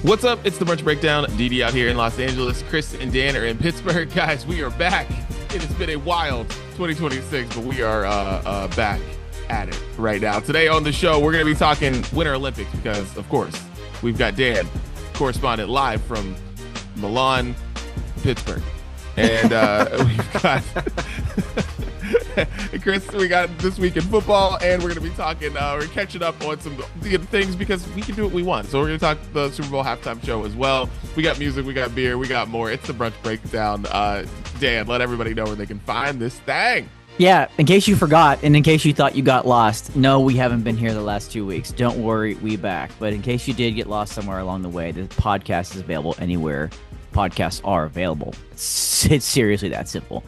What's up? It's the Brunch Breakdown. Didi out here in Los Angeles. Chris and Dan are in Pittsburgh. Guys, we are back. It has been a wild 2026, but we are back at it right now. Today on the show, we're going to be talking Winter Olympics because, of course, we've got Dan, correspondent live from Milan, Pittsburgh. And we've got Chris, we got This Week in Football, and we're going to be talking, we're catching up on some things because we can do what we want. So we're going to talk the Super Bowl halftime show as well. We got music, we got beer, we got more. It's the Brunch Breakdown. Dan, let everybody know where they can find this thing. Yeah, in case you forgot, and in case you thought you got lost, no, we haven't been here the last 2 weeks. Don't worry, we back. But in case you did get lost somewhere along the way, the podcast is available anywhere podcasts are available. It's seriously that simple.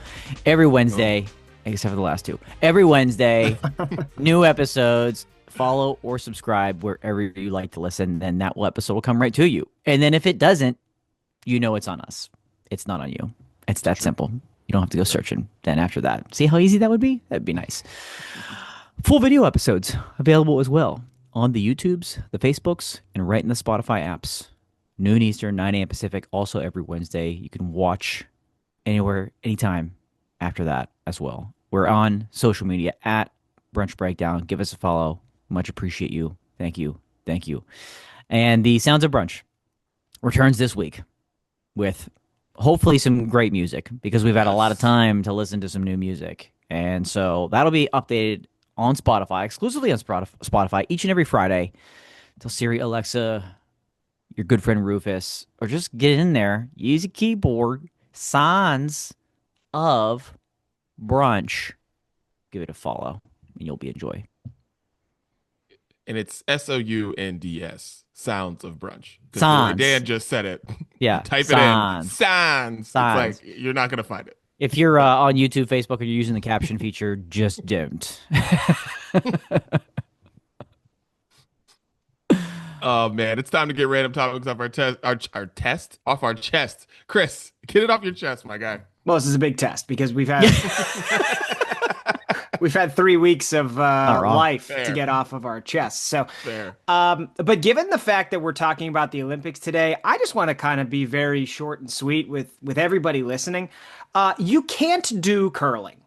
Every Wednesday, except for the last two, every Wednesday, new episodes. Follow or subscribe wherever you like to listen. Then that episode will come right to you. And then if it doesn't, you know it's on us. It's not on you. It's that simple. You don't have to go searching then after that. See how easy that would be? That'd be nice. Full video episodes available as well on the YouTubes, the Facebooks, and right in the Spotify apps. Noon Eastern, 9 a.m. Pacific, also every Wednesday. You can watch anywhere, anytime after that as well. We're on social media at Brunch Breakdown. Give us a follow. Much appreciate you. Thank you. Thank you. And the Sounds of Brunch returns this week with hopefully some great music because we've had a lot of time to listen to some new music. And so that'll be updated on Spotify, exclusively on Spotify, each and every Friday. Tell Siri, Alexa, your good friend Rufus, or just get in there, use a keyboard, Sounds of Brunch. Give it a follow, and you'll be enjoy. And it's SOUNDS, Sounds of Brunch. Sounds. Dan just said it. Yeah. Type Sounds. it in. Sounds. It's like, you're not going to find it. If you're on YouTube, Facebook, or you're using the caption feature, just don't. Oh man, it's time to get random topics off off our chest. Chris, get it off your chest, my guy. Well, this is a big test because we've had we've had 3 weeks of life to get off of our chests. So, but given the fact that we're talking about the Olympics today, I just want to kind of be very short and sweet with everybody listening. You can't do curling.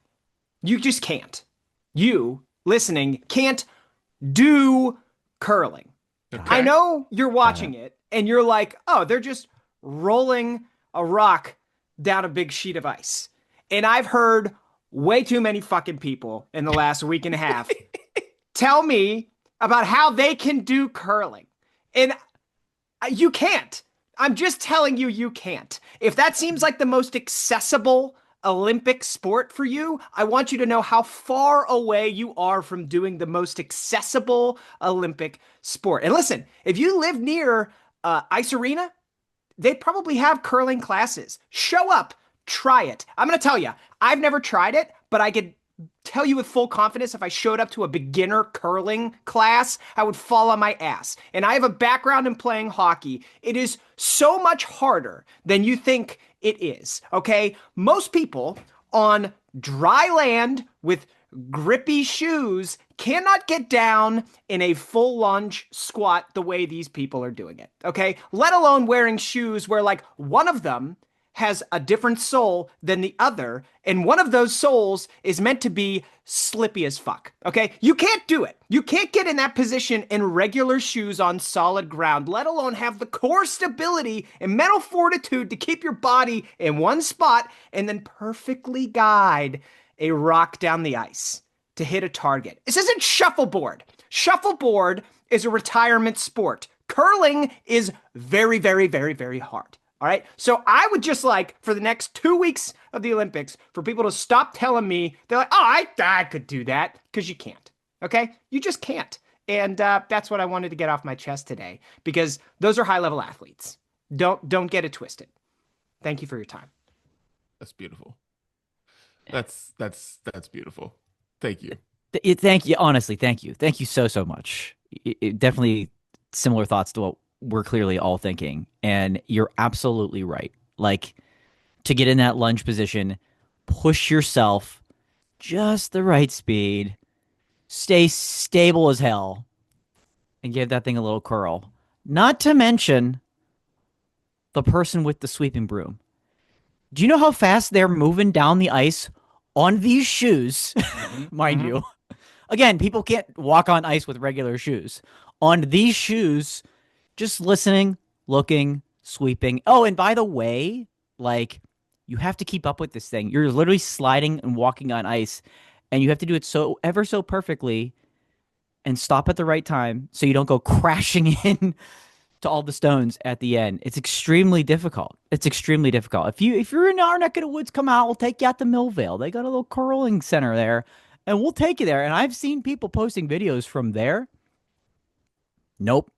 You just can't. You listening can't do curling. Okay. I know you're watching it and you're like, oh, they're just rolling a rock down a big sheet of ice. And I've heard way too many fucking people in the last week and a half tell me about how they can do curling. And you can't. I'm just telling you, you can't. If that seems like the most accessible Olympic sport for you, I want you to know how far away you are from doing the most accessible Olympic sport. And listen, if you live near Ice Arena, they probably have curling classes. Show up, try it. I'm going to tell you, I've never tried it, but I could tell you with full confidence if I showed up to a beginner curling class, I would fall on my ass. And I have a background in playing hockey. It is so much harder than you think it is, okay? Most people on dry land with grippy shoes cannot get down in a full lunge squat the way these people are doing it, okay? Let alone wearing shoes where like one of them has a different sole than the other, and one of those soles is meant to be slippy as fuck, okay? You can't do it. You can't get in that position in regular shoes on solid ground, let alone have the core stability and mental fortitude to keep your body in one spot and then perfectly guide a rock down the ice to hit a target. This isn't shuffleboard. Shuffleboard is a retirement sport. Curling is very, very, very, very hard. All right. So I would just like for the next 2 weeks of the Olympics for people to stop telling me they're like, oh, I could do that, because you can't. OK, you just can't. And that's what I wanted to get off my chest today, because those are high level athletes. Don't get it twisted. Thank you for your time. That's beautiful. That's beautiful. Thank you. Thank you. Honestly, thank you. Thank you so much. It definitely similar thoughts to what we're clearly all thinking. And you're absolutely right. Like, to get in that lunge position, push yourself just the right speed, stay stable as hell, and give that thing a little curl. Not to mention the person with the sweeping broom. Do you know how fast they're moving down the ice on these shoes? Mind you. Again, people can't walk on ice with regular shoes. On these shoes, just listening, looking, sweeping. Oh, and by the way, like, you have to keep up with this thing. You're literally sliding and walking on ice, and you have to do it so ever so perfectly and stop at the right time so you don't go crashing in to all the stones at the end. It's extremely difficult. It's extremely difficult. If you're in our neck of the woods, come out. We'll take you out to Millvale. They got a little curling center there, and we'll take you there. And I've seen people posting videos from there. Nope.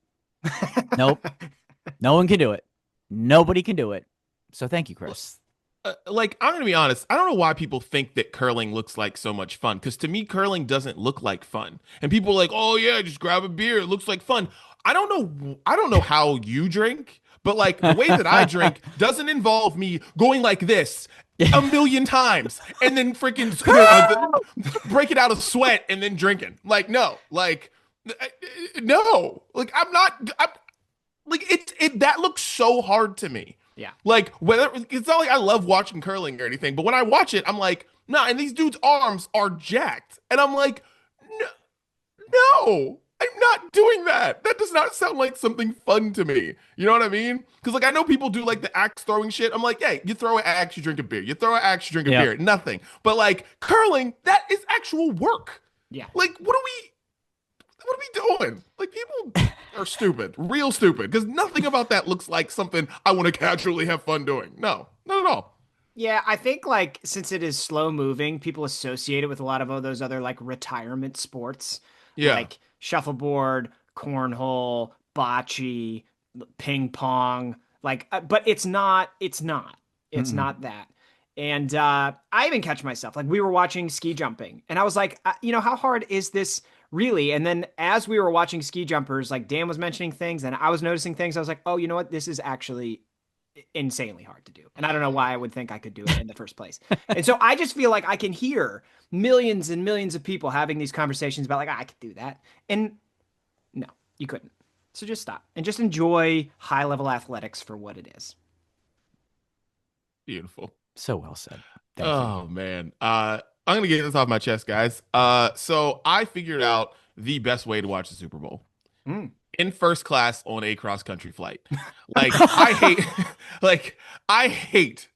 Nope. No one can do it. Nobody can do it. So thank you, Chris. Like, I'm going to be honest. I don't know why people think that curling looks like so much fun. Because to me, curling doesn't look like fun. And people are like, oh, yeah, just grab a beer. It looks like fun. I don't know how you drink, but like the way that I drink doesn't involve me going like this a million times and then freaking breaking out of sweat and then drinking. Like, no, like, no, like I'm like that looks so hard to me. Yeah. Like, whether it's not like I love watching curling or anything, but when I watch it, I'm like, nah, and these dudes' arms are jacked. And I'm like, no, I'm not doing that. That does not sound like something fun to me. You know what I mean? Because like I know people do like the axe throwing shit. I'm like, hey, you throw an axe, you drink a beer. You throw an axe, you drink a beer. Nothing. But like curling, that is actual work. Yeah. Like, what are we doing? Like, people are stupid, real stupid, because nothing about that looks like something I want to casually have fun doing. No, not at all. Yeah, I think like since it is slow moving, people associate it with a lot of those other like retirement sports. Yeah. Like shuffleboard, cornhole, bocce, ping pong. Like, but it's not that. And I even catch myself. Like, we were watching ski jumping, and I was like, how hard is this really? And then as we were watching ski jumpers, like Dan was mentioning things and I was noticing things, I was like, oh, you know what? This is actually insanely hard to do. And I don't know why I would think I could do it in the first place. And so I just feel like I can hear millions and millions of people having these conversations about like, I could do that. And no, you couldn't. So just stop and just enjoy high level athletics for what it is. Beautiful. So well said. Thank you. Man. I'm going to get this off my chest, guys. So I figured out the best way to watch the Super Bowl. In first class on a cross country flight. Like, I hate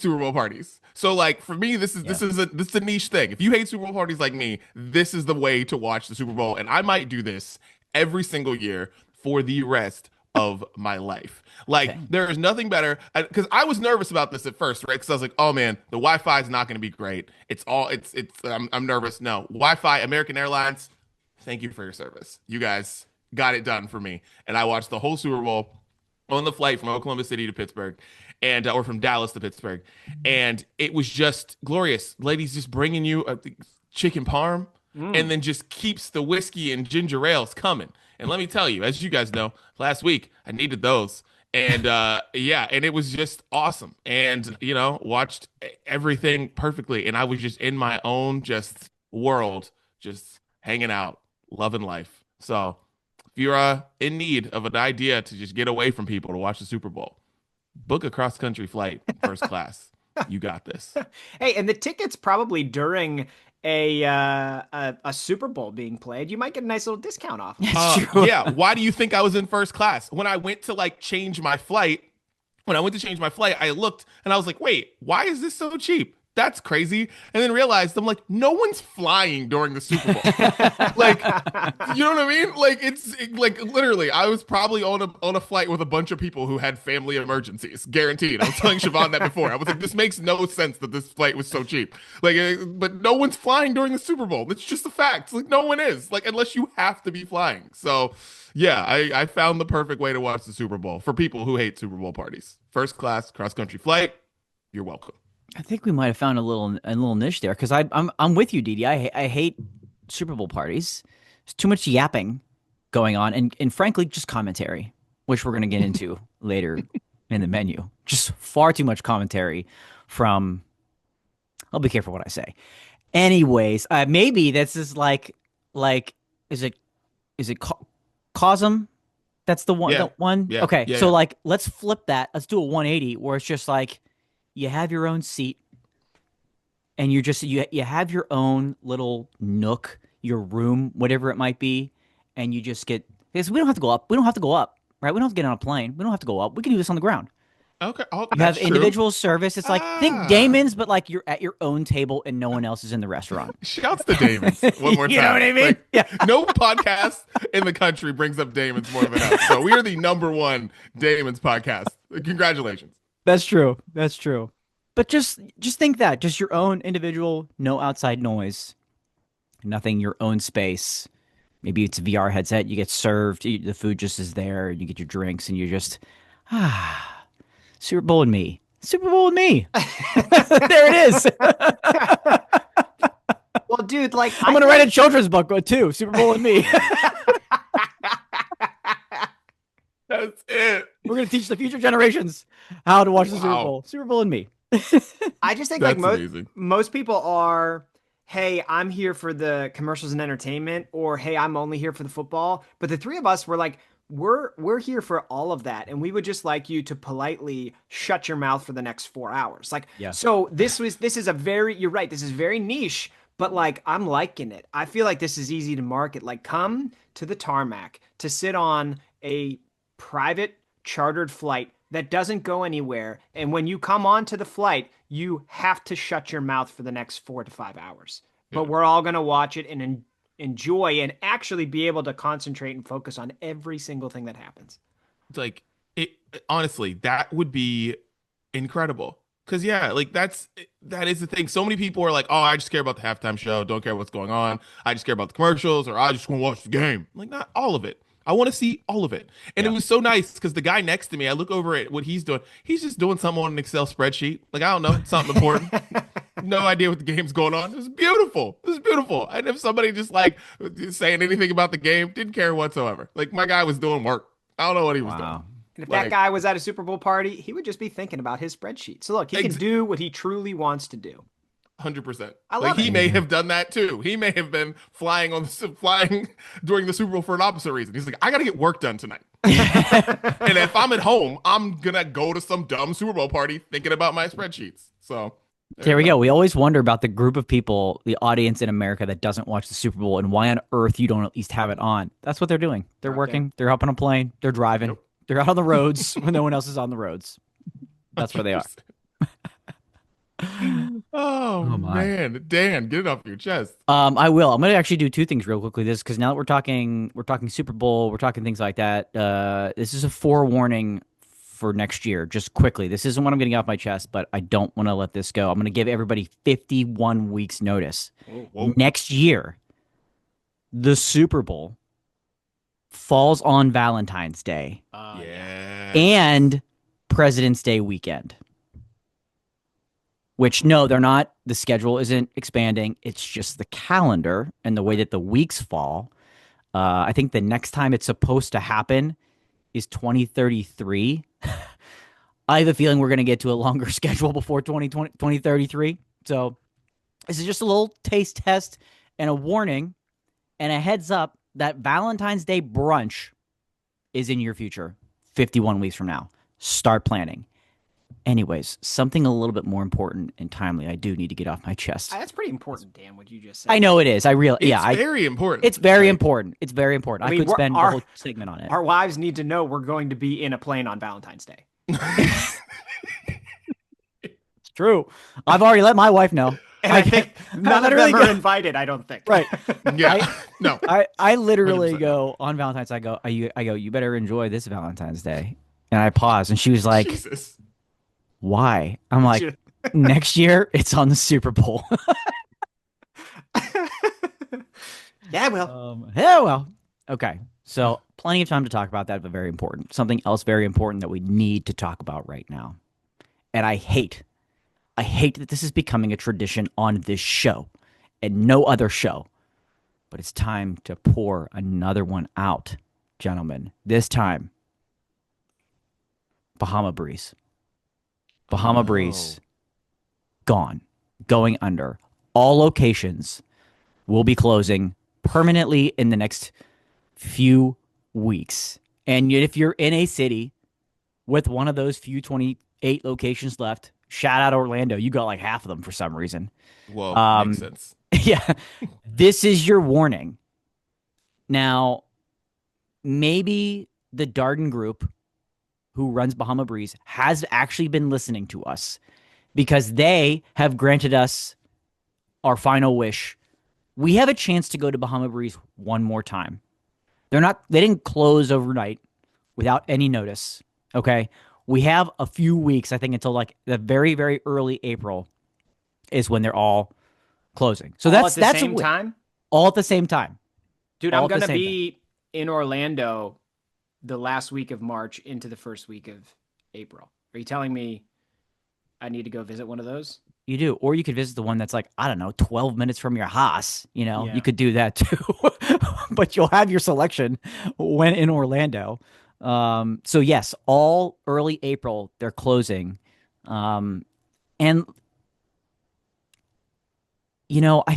Super Bowl parties. So like for me, this is a niche thing. If you hate Super Bowl parties like me, this is the way to watch the Super Bowl. And I might do this every single year for the rest of my life. Like, there is nothing better, because I was nervous about this at first, right? Because I was like, oh man, the Wi-Fi is not going to be great. I'm nervous. No, Wi-Fi, American Airlines, thank you for your service. You guys got it done for me. And I watched the whole Super Bowl on the flight from Oklahoma City to Pittsburgh, and or from Dallas to Pittsburgh. And it was just glorious. Ladies just bringing you a chicken parm and then just keeps the whiskey and ginger ales coming. And let me tell you, as you guys know, last week I needed those. And and it was just awesome. And, watched everything perfectly. And I was just in my own just world, just hanging out, loving life. So if you're in need of an idea to just get away from people to watch the Super Bowl, book a cross-country flight first class. You got this. Hey, and the tickets probably during a Super Bowl being played, you might get a nice little discount off. Yeah. Why do you think I was in first class? When I went to change my flight, I looked and I was like, wait, why is this so cheap? That's crazy. And then realized, I'm like, no one's flying during the Super Bowl. You know what I mean? It's literally, I was probably on a flight with a bunch of people who had family emergencies, guaranteed. I was telling Siobhan that before. I was like, this makes no sense that this flight was so cheap. But no one's flying during the Super Bowl. It's just a fact. No one is. Unless you have to be flying. So yeah, I found the perfect way to watch the Super Bowl for people who hate Super Bowl parties. First class, cross-country flight. You're welcome. I think we might have found a little niche there, because I'm with you, Didi. I hate Super Bowl parties. There's too much yapping going on, and frankly, just commentary, which we're gonna get into later in the menu. Just far too much commentary from. I'll be careful what I say. Anyways, maybe this is like is it Cosm That's the one. Yeah. The one. Yeah. Okay. Yeah, So yeah. like, let's flip that. Let's do a 180 where it's just like you have your own seat and you're just you have your own little nook, your room, whatever it might be, and you just get because we don't have to go up. We don't have to go up, right? We don't have to get on a plane. We don't have to go up. We can do this on the ground. Okay. Oh, You have that's true. individual service. It's like think Ah. Damon's, but like you're at your own table and no one else is in the restaurant. Shouts to Damon's one more time. You know what I mean? Like, Yeah. no podcast in the country brings up Damon's more than us. So we are the #1 Damon's podcast. Congratulations. That's true. That's true. But just think that just your own individual, no outside noise, nothing, your own space. Maybe it's a VR headset. You get served. The food just is there. You get your drinks, and you just Super Bowl and me. Super Bowl and me. There it is. Well, dude, like I'm gonna write a children's book too. Super Bowl and me. That's it. We're gonna teach the future generations how to watch the Super Bowl. Super Bowl and me. I just think That's like most people are, hey, I'm here for the commercials and entertainment, or hey, I'm only here for the football. But the three of us were like, we're here for all of that, and we would just like you to politely shut your mouth for the next 4 hours. Like, yeah. So this is a very, you're right, this is very niche, but like I'm liking it. I feel like this is easy to market. Like, come to the tarmac to sit on a private chartered flight that doesn't go anywhere, and when you come onto the flight, you have to shut your mouth for the next 4 to 5 hours. But we're all gonna watch it and enjoy and actually be able to concentrate and focus on every single thing that happens. It's like honestly, that would be incredible. Cause yeah, like that is the thing. So many people are like, oh, I just care about the halftime show, don't care what's going on. I just care about the commercials, or I just want to watch the game. I'm like, not all of it. I want to see all of it. And it was so nice because the guy next to me, I look over at what he's doing. He's just doing something on an Excel spreadsheet. Like, I don't know, something important. No idea what the game's going on. It was beautiful. It was beautiful. And if somebody just like saying anything about the game, didn't care whatsoever. Like, my guy was doing work. I don't know what he was doing. And if that guy was at a Super Bowl party, he would just be thinking about his spreadsheet. So look, he can do what he truly wants to do. 100%. I love He may have done that too. He may have been flying during the Super Bowl for an opposite reason. He's like, I got to get work done tonight. And if I'm at home, I'm going to go to some dumb Super Bowl party thinking about my spreadsheets. So there we go. We always wonder about the group of people, the audience in America that doesn't watch the Super Bowl, and why on earth you don't at least have it on. That's what they're doing. They're working. They're up on a plane. They're driving. Yep. They're out on the roads when no one else is on the roads. That's where they are. Oh man, Dan, get it off your chest. I will. I'm gonna actually do two things real quickly. Because now that we're talking Super Bowl, we're talking things like that. This is a forewarning for next year. Just quickly, this isn't what I'm getting off my chest, but I don't want to let this go. I'm gonna give everybody 51 weeks notice. Whoa. Next year, the Super Bowl falls on Valentine's Day, and President's Day weekend. Which, no, they're not. The schedule isn't expanding. It's just the calendar and the way that the weeks fall. I think the next time it's supposed to happen is 2033. I have a feeling we're going to get to a longer schedule before 2033. So this is just a little taste test and a warning and a heads up that Valentine's Day brunch is in your future 51 weeks from now. Start planning. Anyways, something a little bit more important and timely I do need to get off my chest. That's pretty important, Dan, what you just said. I know it is. Very important. It's very important. It's very important. I could spend the whole segment on it. Our wives need to know we're going to be in a plane on Valentine's Day. It's true. I've already let my wife know. And I think none of them are invited, I don't think. Right. Yeah. No. I literally 100%. Go on Valentine's. I go, you better enjoy this Valentine's Day. And I pause, and she was like, Jesus. Why? I'm like, next year it's on the Super Bowl. Yeah, well. Okay. So plenty of time to talk about that, but very important. Something else very important that we need to talk about right now. And I hate that this is becoming a tradition on this show and no other show. But it's time to pour another one out, gentlemen. This time, Bahama Breeze. Bahama Breeze, gone, going under. All locations will be closing permanently in the next few weeks. And if you're in a city with one of those few 28 locations left, shout out Orlando. You got like half of them for some reason. Well, makes sense. Yeah. This is your warning. Now, maybe the Darden Group, who runs Bahama Breeze, has actually been listening to us because they have granted us our final wish. We have a chance to go to Bahama Breeze one more time. They didn't close overnight without any notice. Okay. We have a few weeks, I think, until like the very, very early April is when they're all closing. So all at the same time? All at the same time. Dude, I'm going to be in Orlando the last week of March into the first week of April. Are you telling me I need to go visit one of those? You do. Or you could visit the one that's like, I don't know, 12 minutes from your house. You could do that too. But you'll have your selection when in Orlando. So yes, all early April, they're closing. And I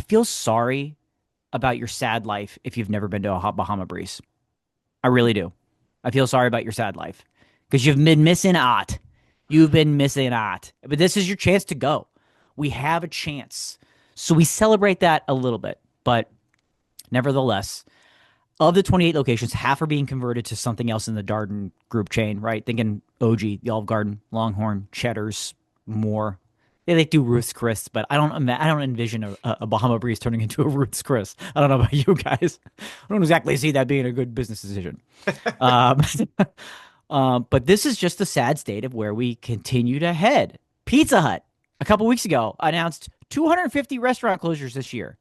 feel sorry about your sad life if you've never been to a Bahama Breeze. I really do. I feel sorry about your sad life because you've been missing out. You've been missing out. But this is your chance to go. We have a chance. So we celebrate that a little bit. But nevertheless, of the 28 locations, half are being converted to something else in the Darden Group chain, right? Thinking OG, the Olive Garden, Longhorn, Cheddar's, more. Yeah, they do Ruth's Chris, but I don't envision a Bahama Breeze turning into a Ruth's Chris. I don't know about you guys. I don't exactly see that being a good business decision. But this is just the sad state of where we continue to head. Pizza Hut, a couple weeks ago, announced 250 restaurant closures this year.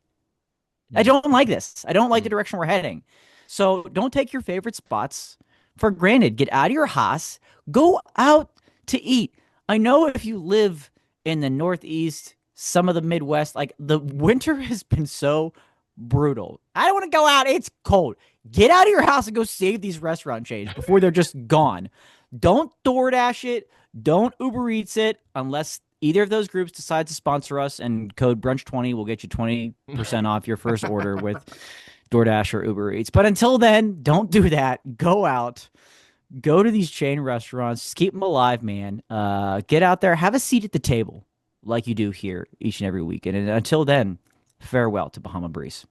I don't like this. I don't like the direction we're heading. So don't take your favorite spots for granted. Get out of your house. Go out to eat. I know if you live in the Northeast, some of the Midwest, like the winter has been so brutal. I don't want to go out. It's cold. Get out of your house and go save these restaurant chains before they're just gone. Don't DoorDash it. Don't Uber Eats it unless either of those groups decides to sponsor us, and code Brunch20 will get you 20% off your first order with DoorDash or Uber Eats. But until then, don't do that. Go out. Go to these chain restaurants. Just keep them alive, man. Get out there. Have a seat at the table like you do here each and every week. And until then, farewell to Bahama Breeze.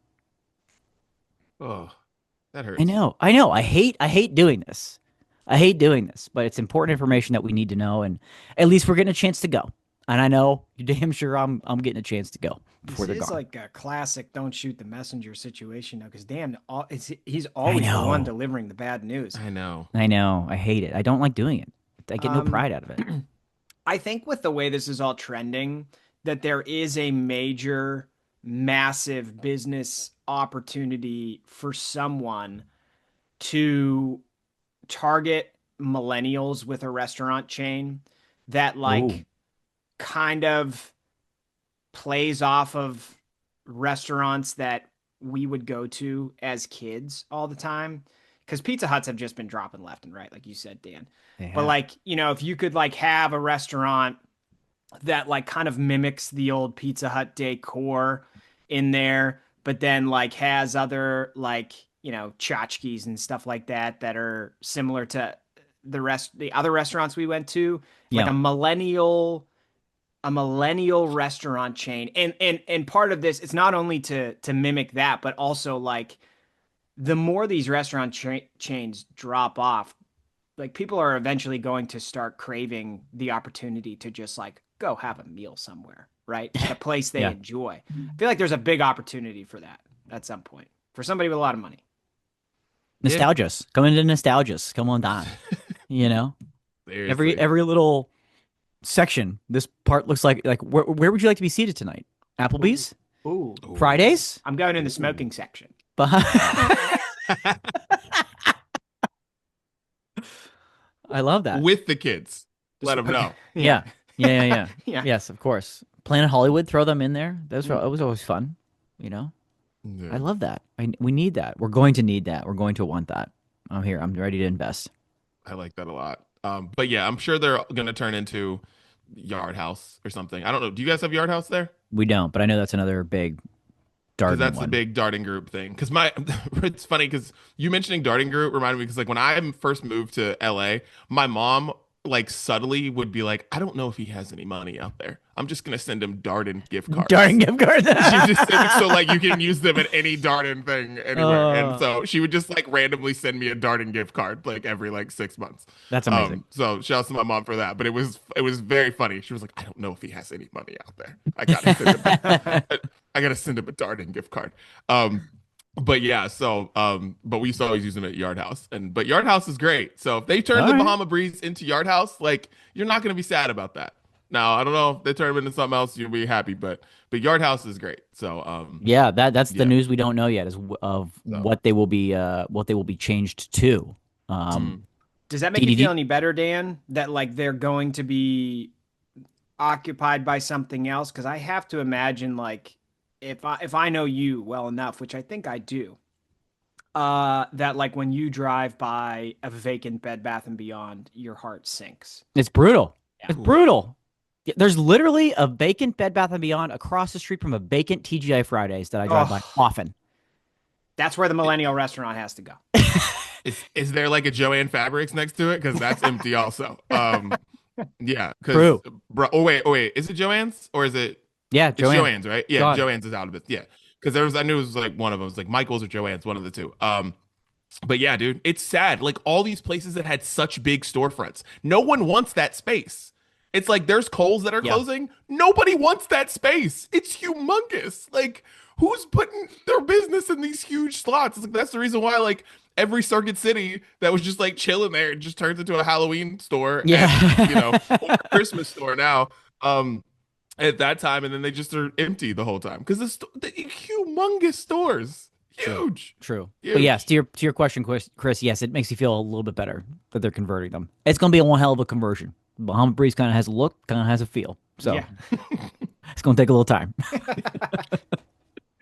Oh, that hurts. I know. I hate doing this. But it's important information that we need to know. And at least we're getting a chance to go. And I know you're damn sure I'm getting a chance to go before they're gone. This is like a classic "don't shoot the messenger" situation, though, because damn, he's always the one delivering the bad news. I know. I hate it. I don't like doing it. I get no pride out of it. I think with the way this is all trending, that there is a major, massive business opportunity for someone to target millennials with a restaurant chain that kind of plays off of restaurants that we would go to as kids all the time, because Pizza Huts have just been dropping left and right, like you said, Dan. But if you could have a restaurant that kind of mimics the old Pizza Hut decor in there, but then has other tchotchkes and stuff like that are similar to the other restaurants we went to, a millennial restaurant chain. And part of this, it's not only to mimic that, but also the more these restaurant chains drop off, people are eventually going to start craving the opportunity to just go have a meal somewhere, right? At a place they enjoy. I feel like there's a big opportunity for that at some point for somebody with a lot of money. Nostalgious. Come into nostalgious. Come on down. Every little section. This part looks like where would you like to be seated tonight? Applebee's? Ooh. Fridays? I'm going in the smoking section. I love that. With the kids. Let them know. Yeah. Yes, of course. Planet Hollywood, throw them in there. That was always fun. Yeah. I love that. We need that. We're going to need that. We're going to want that. I'm here. I'm ready to invest. I like that a lot. But yeah, I'm sure they're going to turn into Yard House or something. I don't know. Do you guys have Yard House there? We don't, but I know that's another big because Darden that's the one. big darting group thing. Because it's funny because you mentioning darting group reminded me because like when I first moved to LA, my mom like subtly would be like, I don't know if he has any money out there. I'm just gonna send him Darden gift Darden cards. gift card. She just sent it so like you can use them at any Darden thing anywhere. And Oh, so she would just like randomly send me a Darden gift card like every like 6 months. that's amazing. So shout out to my mom for that. But it was very funny. She was like, I don't know if he has any money out there. I gotta send him I gotta send him a Darden gift card. But yeah, but we used to always use them at Yard House. But Yard House is great. So if they turn All the right. Bahama Breeze into Yard House, like you're not gonna be sad about that. Now, I don't know if they turn them into something else, you'll be happy, but Yard House is great. So Yeah, that's the yeah. news we don't know yet is of So what they will be changed to. Um, mm. Does that make you feel DDD. any better, Dan? That like they're going to be occupied by something else? Because I have to imagine like if I know you well enough, which I think I do, that like when you drive by a vacant Bed Bath and Beyond, your heart sinks. It's brutal. Yeah. It's brutal. Yeah, there's literally a vacant Bed Bath and Beyond across the street from a vacant TGI Fridays that I drive by often. That's where the Millennial Restaurant has to go. Is there like a Joanne Fabrics next to it? Because that's empty also. Yeah. True. Oh wait. Is it Joanne's or is it? Yeah, It's Joanne. Joanne's, right? Yeah, Gone. Joanne's is out of it. Yeah, because I knew it was like one of them. It was like Michael's or Joanne's, one of the two. But yeah, dude, it's sad. Like all these places that had such big storefronts, no one wants that space. It's like there's Kohl's that are Yeah. closing. Nobody wants that space. It's humongous. Like who's putting their business in these huge slots? It's like that's the reason why like every Circuit City that was just like chilling there it just turns into a Halloween store. Yeah. And, or a Christmas store now. At that time, and then they just are empty the whole time because the humongous stores, huge, True. huge. But yes, to your question, Chris, yes, it makes you feel a little bit better that they're converting them. It's going to be one hell of a conversion. Bahama Breeze kind of has a look, kind of has a feel. So Yeah. it's going to take a little time.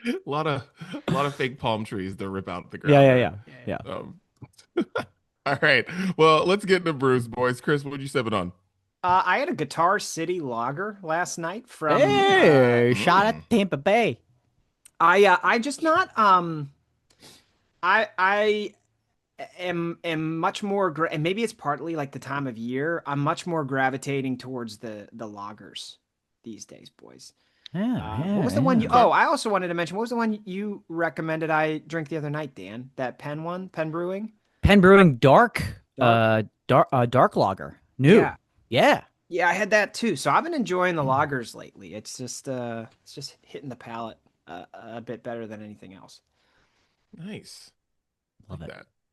a lot of fake palm trees to rip out the ground. Yeah. All right, well, let's get into brews, boys. Chris, what would you sipping on? I had a Guitar City Lager last night from. Hey, shot at Tampa Bay. I just not I am much more and maybe it's partly like the time of year. I'm much more gravitating towards the lagers these days, boys. What was the one you? Oh, I also wanted to mention. What was the one you recommended I drink the other night, Dan? That Penn one, Penn Brewing. Penn Brewing dark lager. New. Yeah. Yeah, I had that too. So I've been enjoying the lagers lately. It's just hitting the palate a bit better than anything else. Nice, Love it.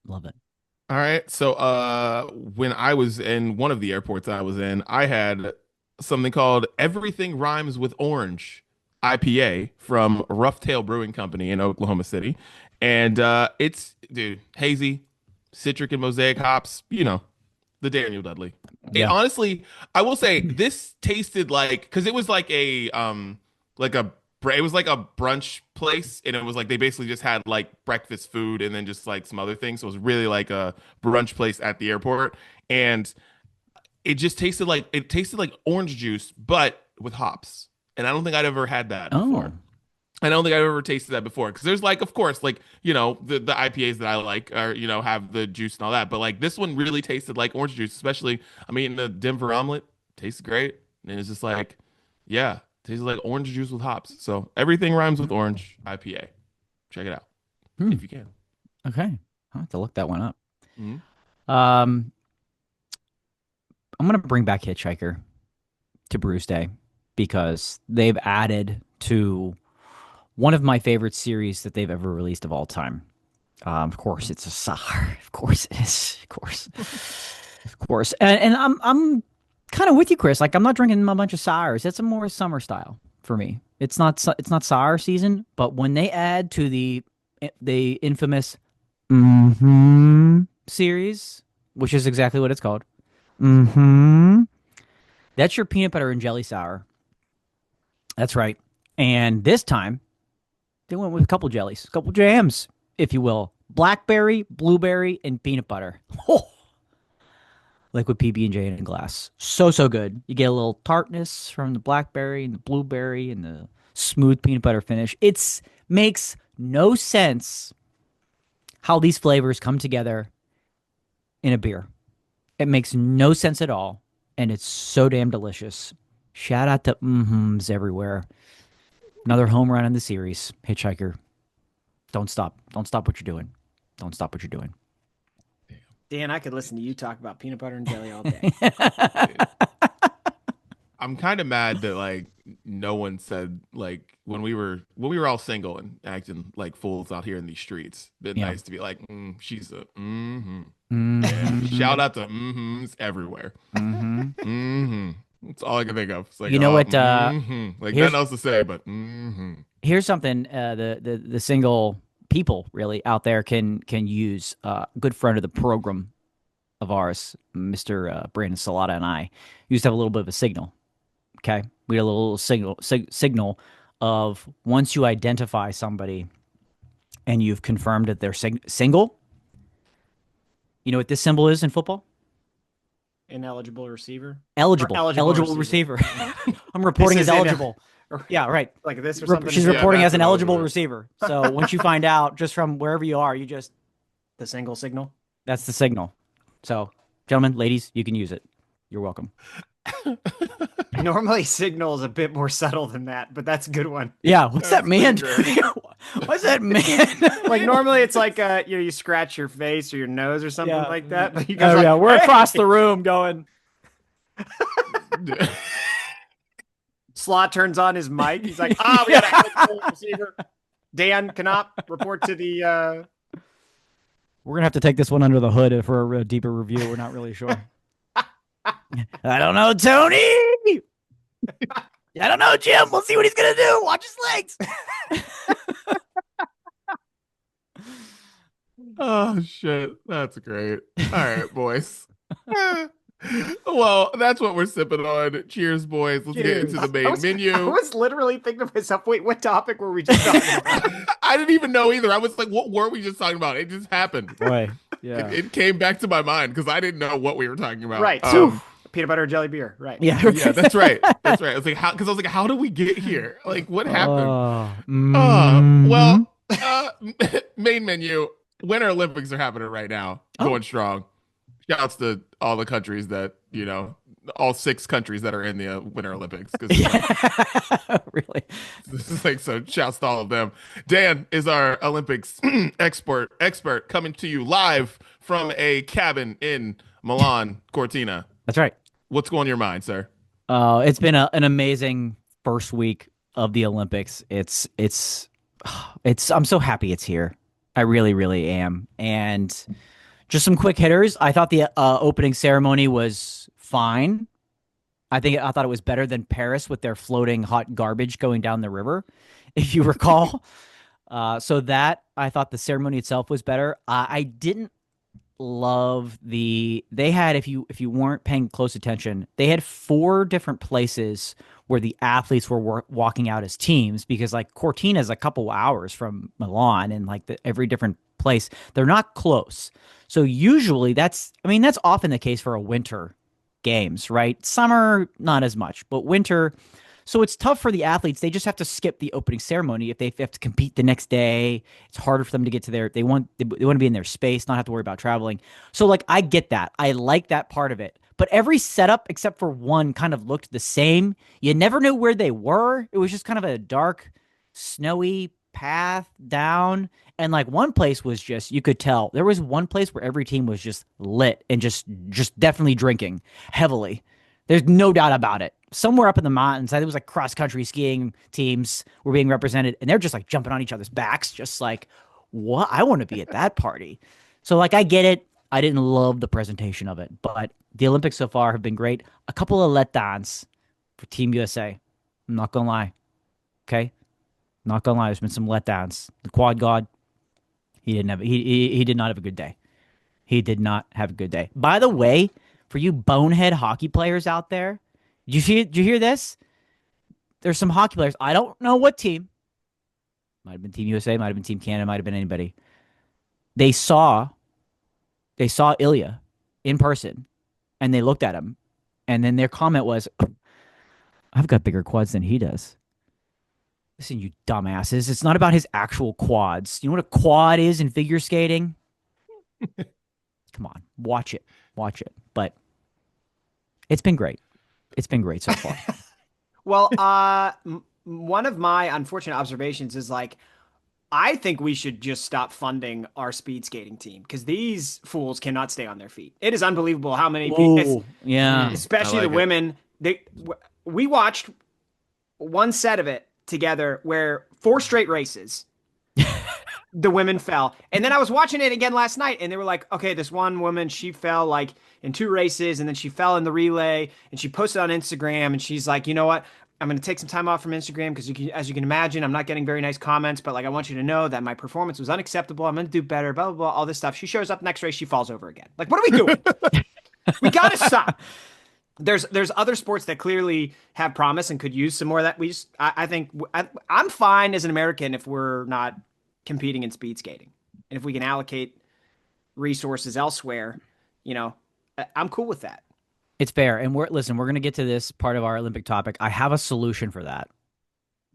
Love it. All right, so when I was in one of the airports I was in, I had something called Everything Rhymes with Orange IPA from Rough Tail Brewing Company in Oklahoma City, and it's dude hazy, citric and mosaic hops. The Daniel Dudley. Yeah. Honestly, I will say this tasted like because it was like it was like a brunch place, and it was like they basically just had like breakfast food and then just like some other things. So it was really like a brunch place at the airport, and it just tasted like orange juice, but with hops. And I don't think I'd ever had that before. I don't think I've ever tasted that before because there's like, of course, like, the IPAs that I like are, have the juice and all that. But like this one really tasted like orange juice, especially, I mean, the Denver omelet tastes great. And it's just like, yeah, tastes like orange juice with hops. So Everything Rhymes with Orange IPA. Check it out if you can. Okay. I'll have to look that one up. Mm-hmm. I'm going to bring back Hitchhiker to Brews Day because they've added to one of my favorite series that they've ever released of all time. Of course, it's a sour. Of course it is. Of course. And I'm kind of with you, Chris. Like I'm not drinking a bunch of sours. It's a more summer style for me. It's not sour season, but when they add to the infamous series, which is exactly what it's called, that's your peanut butter and jelly sour. That's right. And this time, they went with a couple jellies, a couple jams, if you will. Blackberry, blueberry, and peanut butter. Oh, liquid PB&J in a glass. So good. You get a little tartness from the blackberry and the blueberry and the smooth peanut butter finish. It's Makes no sense how these flavors come together in a beer. It makes no sense at all, and it's so damn delicious. Shout out to mm-hms everywhere. Another home run in the series. Hitchhiker. Don't stop. Don't stop what you're doing. Don't stop what you're doing. Dan, I could listen to you talk about peanut butter and jelly all day. I'm kind of mad that like no one said like when we were all single and acting like fools out here in these streets. Been nice to be like, she's a mm-hmm. Yeah. Shout out to mm-hms everywhere. That's all I can think of. It's like, you know what? Like nothing else to say, but here's something the single people really out there can use. A good friend of the program of ours, Mr. Brandon Salata, and I used to have a little bit of a signal. Okay, we had a little signal of once you identify somebody and you've confirmed that they're single. You know what this symbol is in football? Ineligible receiver. Eligible receiver. I'm reporting as eligible. Yeah, right. Like this or something. She's reporting as an eligible receiver. So once you find out just from wherever you are, you just the single signal. That's the signal. So, gentlemen, ladies, you can use it. You're welcome. Normally, signal is a bit more subtle than that, but that's a good one. Yeah, what's that mean? What's that mean? Like normally, it's like you scratch your face or your nose or something like that. But you guys we're across the room going. Slot turns on his mic. He's like, we got a receiver. Dan cannot report to the. We're gonna have to take this one under the hood for a deeper review. We're not really sure. I don't know, Tony. I don't know, Jim. We'll see what he's gonna do. Watch his legs. Oh shit, that's great. All right, boys. Well, that's what we're sipping on. Cheers, boys. Let's get into the main menu. I was literally thinking to myself, wait, what topic were we just talking about? I didn't even know either. I was like, what were we just talking about? It just happened. Boy, yeah. It came back to my mind because I didn't know what we were talking about. Right. Peanut butter and jelly beer. Right. Yeah. Yeah, that's right. That's right. I was like, how? Because I was like, how did we get here? Like, what happened? Main menu. Winter Olympics are happening right now. Going strong. Shouts to all the countries that, all 6 countries that are in the Winter Olympics. Really? This is like, so shouts to all of them. Dan is our Olympics expert coming to you live from a cabin in Milan, Cortina. That's right. What's going on your mind, sir? It's been an amazing first week of the Olympics. I'm so happy it's here. I really, really am. And just some quick hitters. I thought the opening ceremony was fine. I thought it was better than Paris with their floating hot garbage going down the river, if you recall. I thought the ceremony itself was better. I didn't love they had, if you weren't paying close attention, they had 4 different places where the athletes were walking out as teams, because like Cortina is a couple hours from Milan, and like every different place, they're not close. So usually that's often the case for a winter games, right? Summer, not as much, but winter. So it's tough for the athletes. They just have to skip the opening ceremony if they have to compete the next day. It's harder for them to get to they want to be in their space, not have to worry about traveling. So like, I get that. I like that part of it. But every setup except for one kind of looked the same. You never knew where they were. It was just kind of a dark, snowy path down. And like one place was just, you could tell there was one place where every team was just lit and just definitely drinking heavily. There's no doubt about it. Somewhere up in the mountains, I think it was like cross-country skiing teams were being represented, and they're just like jumping on each other's backs, just like, what? I want to be at that party. So like, I get it. I didn't love the presentation of it, but the Olympics so far have been great. A couple of letdowns for Team USA. I'm not going to lie. Okay? Not going to lie. There's been some letdowns. The quad god, he did not have a good day. He did not have a good day. By the way, for you bonehead hockey players out there, did you hear this? There's some hockey players. I don't know what team. Might have been Team USA, might have been Team Canada, might have been anybody. They saw Ilya in person, and they looked at him, and then their comment was, I've got bigger quads than he does. Listen, you dumbasses. It's not about his actual quads. You know what a quad is in figure skating? Come on, watch it. Watch it. But it's been great. It's been great so far. Well, one of my unfortunate observations is like, I think we should just stop funding our speed skating team because these fools cannot stay on their feet. It is unbelievable how many people, yeah, especially the women. We watched one set of it together where 4 straight races, the women fell. And then I was watching it again last night and they were like, okay, this one woman, she fell like in 2 races and then she fell in the relay and she posted on Instagram and she's like, you know what? I'm going to take some time off from Instagram because as you can imagine, I'm not getting very nice comments, but like, I want you to know that my performance was unacceptable. I'm going to do better, blah, blah, blah, all this stuff. She shows up next race. She falls over again. Like, what are we doing? We got to stop. There's other sports that clearly have promise and could use some more of that. I think I'm fine as an American if we're not competing in speed skating. And if we can allocate resources elsewhere, I'm cool with that. It's fair. And we're going to get to this part of our Olympic topic. I have a solution for that.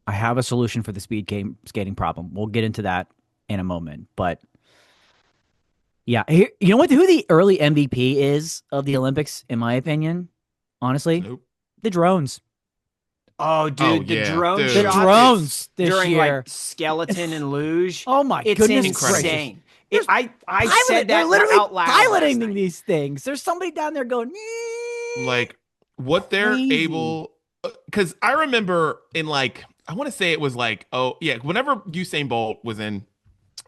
I have a solution for the skating problem. We'll get into that in a moment. But yeah, you know what? Who the early MVP is of the Olympics, in my opinion? Honestly, nope. The drones. Oh, dude, the drones this during year. Like skeleton and luge. Oh my it's goodness, insane. I said that they're literally out loud piloting these things. There's somebody down there going, like what they're able. Because I remember in like, I want to say it was like, oh yeah, whenever Usain Bolt was in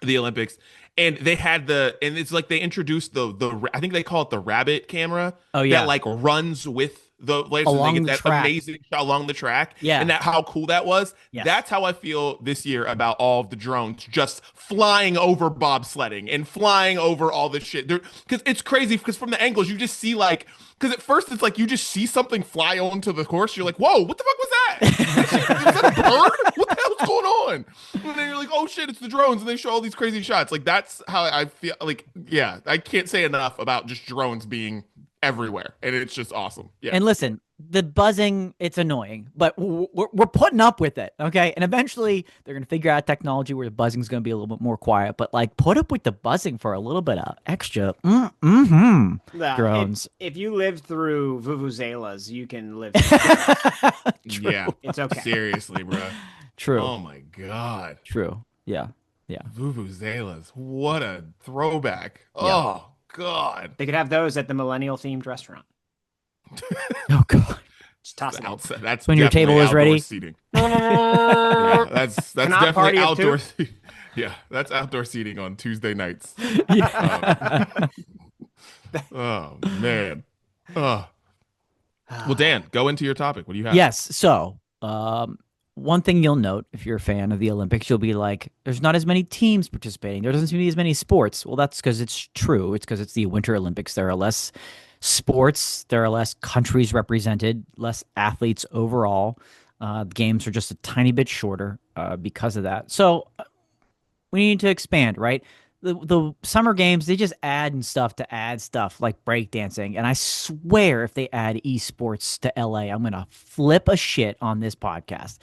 the Olympics. And they had and it's like they introduced the I think they call it the rabbit camera. Oh yeah, that like runs with the lasers. Along they get the that track. amazing shot along the track. Yeah, and how cool that was. Yes. That's how I feel this year about all of the drones just flying over bobsledding and flying over all this shit. Because it's crazy. Because from the angles you just see like. Because at first it's like you just see something fly onto the course. You're like, whoa, what the fuck was that? Was that a bird? What the hell's going on? And then you're like, oh shit, it's the drones. And they show all these crazy shots. Like that's how I feel. Like, yeah, I can't say enough about just drones being everywhere. And it's just awesome. Yeah. And listen, the buzzing, it's annoying, but we're putting up with it, okay? And eventually they're going to figure out technology where the buzzing is going to be a little bit more quiet, but like put up with the buzzing for a little bit of extra drones. If you lived through vuvuzelas, you can live yeah. It's okay. Seriously, bro. True. Oh my God. True. Yeah. Yeah. Vuvuzelas. What a throwback. Yeah. Oh God. They could have those at the millennial themed restaurant. Oh God. Just toss it outside. That's when your table is ready. Seating. Yeah, that's definitely outdoor. Yeah, that's outdoor seating on Tuesday nights. Oh man. Oh. Well, Dan, go into your topic. What do you have? Yes. So, one thing you'll note if you're a fan of the Olympics, you'll be like, there's not as many teams participating. There doesn't seem to be as many sports. Well, that's because it's true. It's because it's the Winter Olympics. There are less sports. There are less countries represented, less athletes overall. The games are just a tiny bit shorter because of that. So we need to expand, right? The summer games, they just add stuff like breakdancing. And I swear if they add esports to LA, I'm going to flip a shit on this podcast.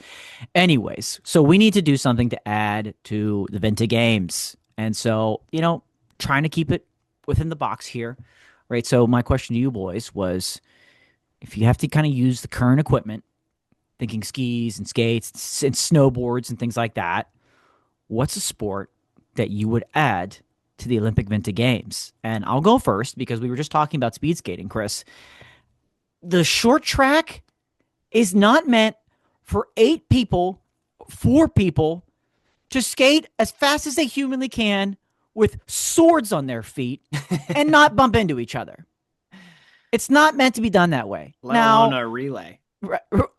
Anyways, so we need to do something to add to the Winter Games. And so, trying to keep it within the box here, right? So my question to you boys was, if you have to kind of use the current equipment, thinking skis and skates and snowboards and things like that, what's a sport that you would add to the Olympic Winter Games? And I'll go first because we were just talking about speed skating, Chris. The short track is not meant for 4 people to skate as fast as they humanly can with swords on their feet and not bump into each other. It's not meant to be done that way. Let alone a relay.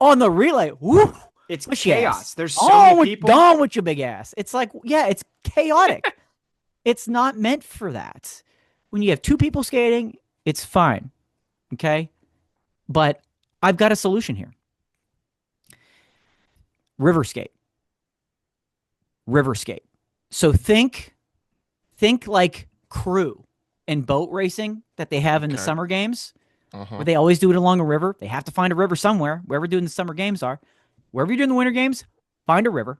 On the relay, woo! It's chaos. There's so many people. Gone with your big ass. It's like, yeah, it's chaotic. It's not meant for that. When you have 2 people skating, it's fine. Okay? But I've got a solution here. River skate. So think like crew and boat racing that they have in the summer games, where they always do it along a river. They have to find a river somewhere, wherever doing the summer games are. Wherever you're doing the winter games, find a river.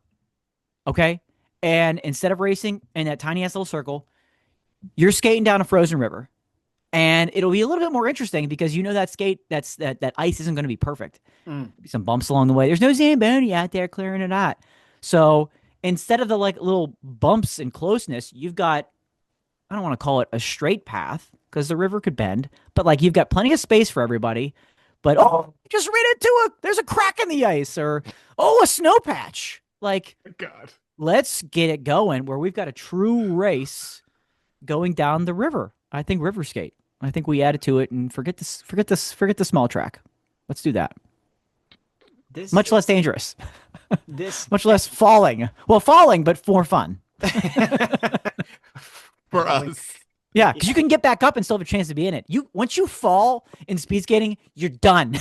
Okay. And instead of racing in that tiny ass little circle, you're skating down a frozen river. And it'll be a little bit more interesting because that ice isn't going to be perfect. Some bumps along the way. There's no Zamboni out there clearing it out. So instead of the like little bumps and closeness, you've got, I don't want to call it a straight path because the river could bend, but like you've got plenty of space for everybody. But just ran into there's a crack in the ice, or a snow patch. Like, God, let's get it going where we've got a true race going down the river. I think river skate. I think we add it to it and forget the small track. Let's do that. Much less dangerous. Much less falling. Well, falling, but more fun. For us. Yeah, because you can get back up and still have a chance to be in it. Once you fall in speed skating, you're done.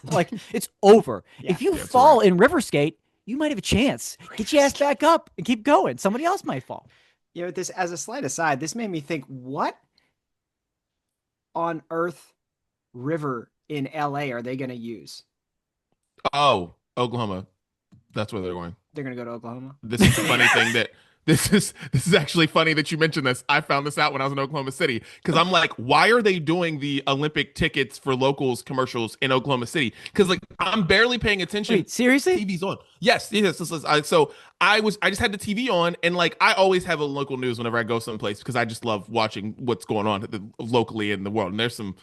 Like, it's over. Yeah, if you fall in river skate, you might have a chance. Get your ass back up and keep going. Somebody else might fall. You know, this, as a slight aside, this made me think, what on earth river in LA are they going to use? Oh, Oklahoma. That's where they're going. They're going to go to Oklahoma. This is the funny thing that this is actually funny that you mentioned this. I found this out when I was in Oklahoma City because I'm like, why are they doing the Olympic tickets for locals commercials in Oklahoma City? Because like I'm barely paying attention. Wait, seriously? TV's on. Yes. So I just had the TV on, and like I always have a local news whenever I go someplace because I just love watching what's going on locally in the world. And there's some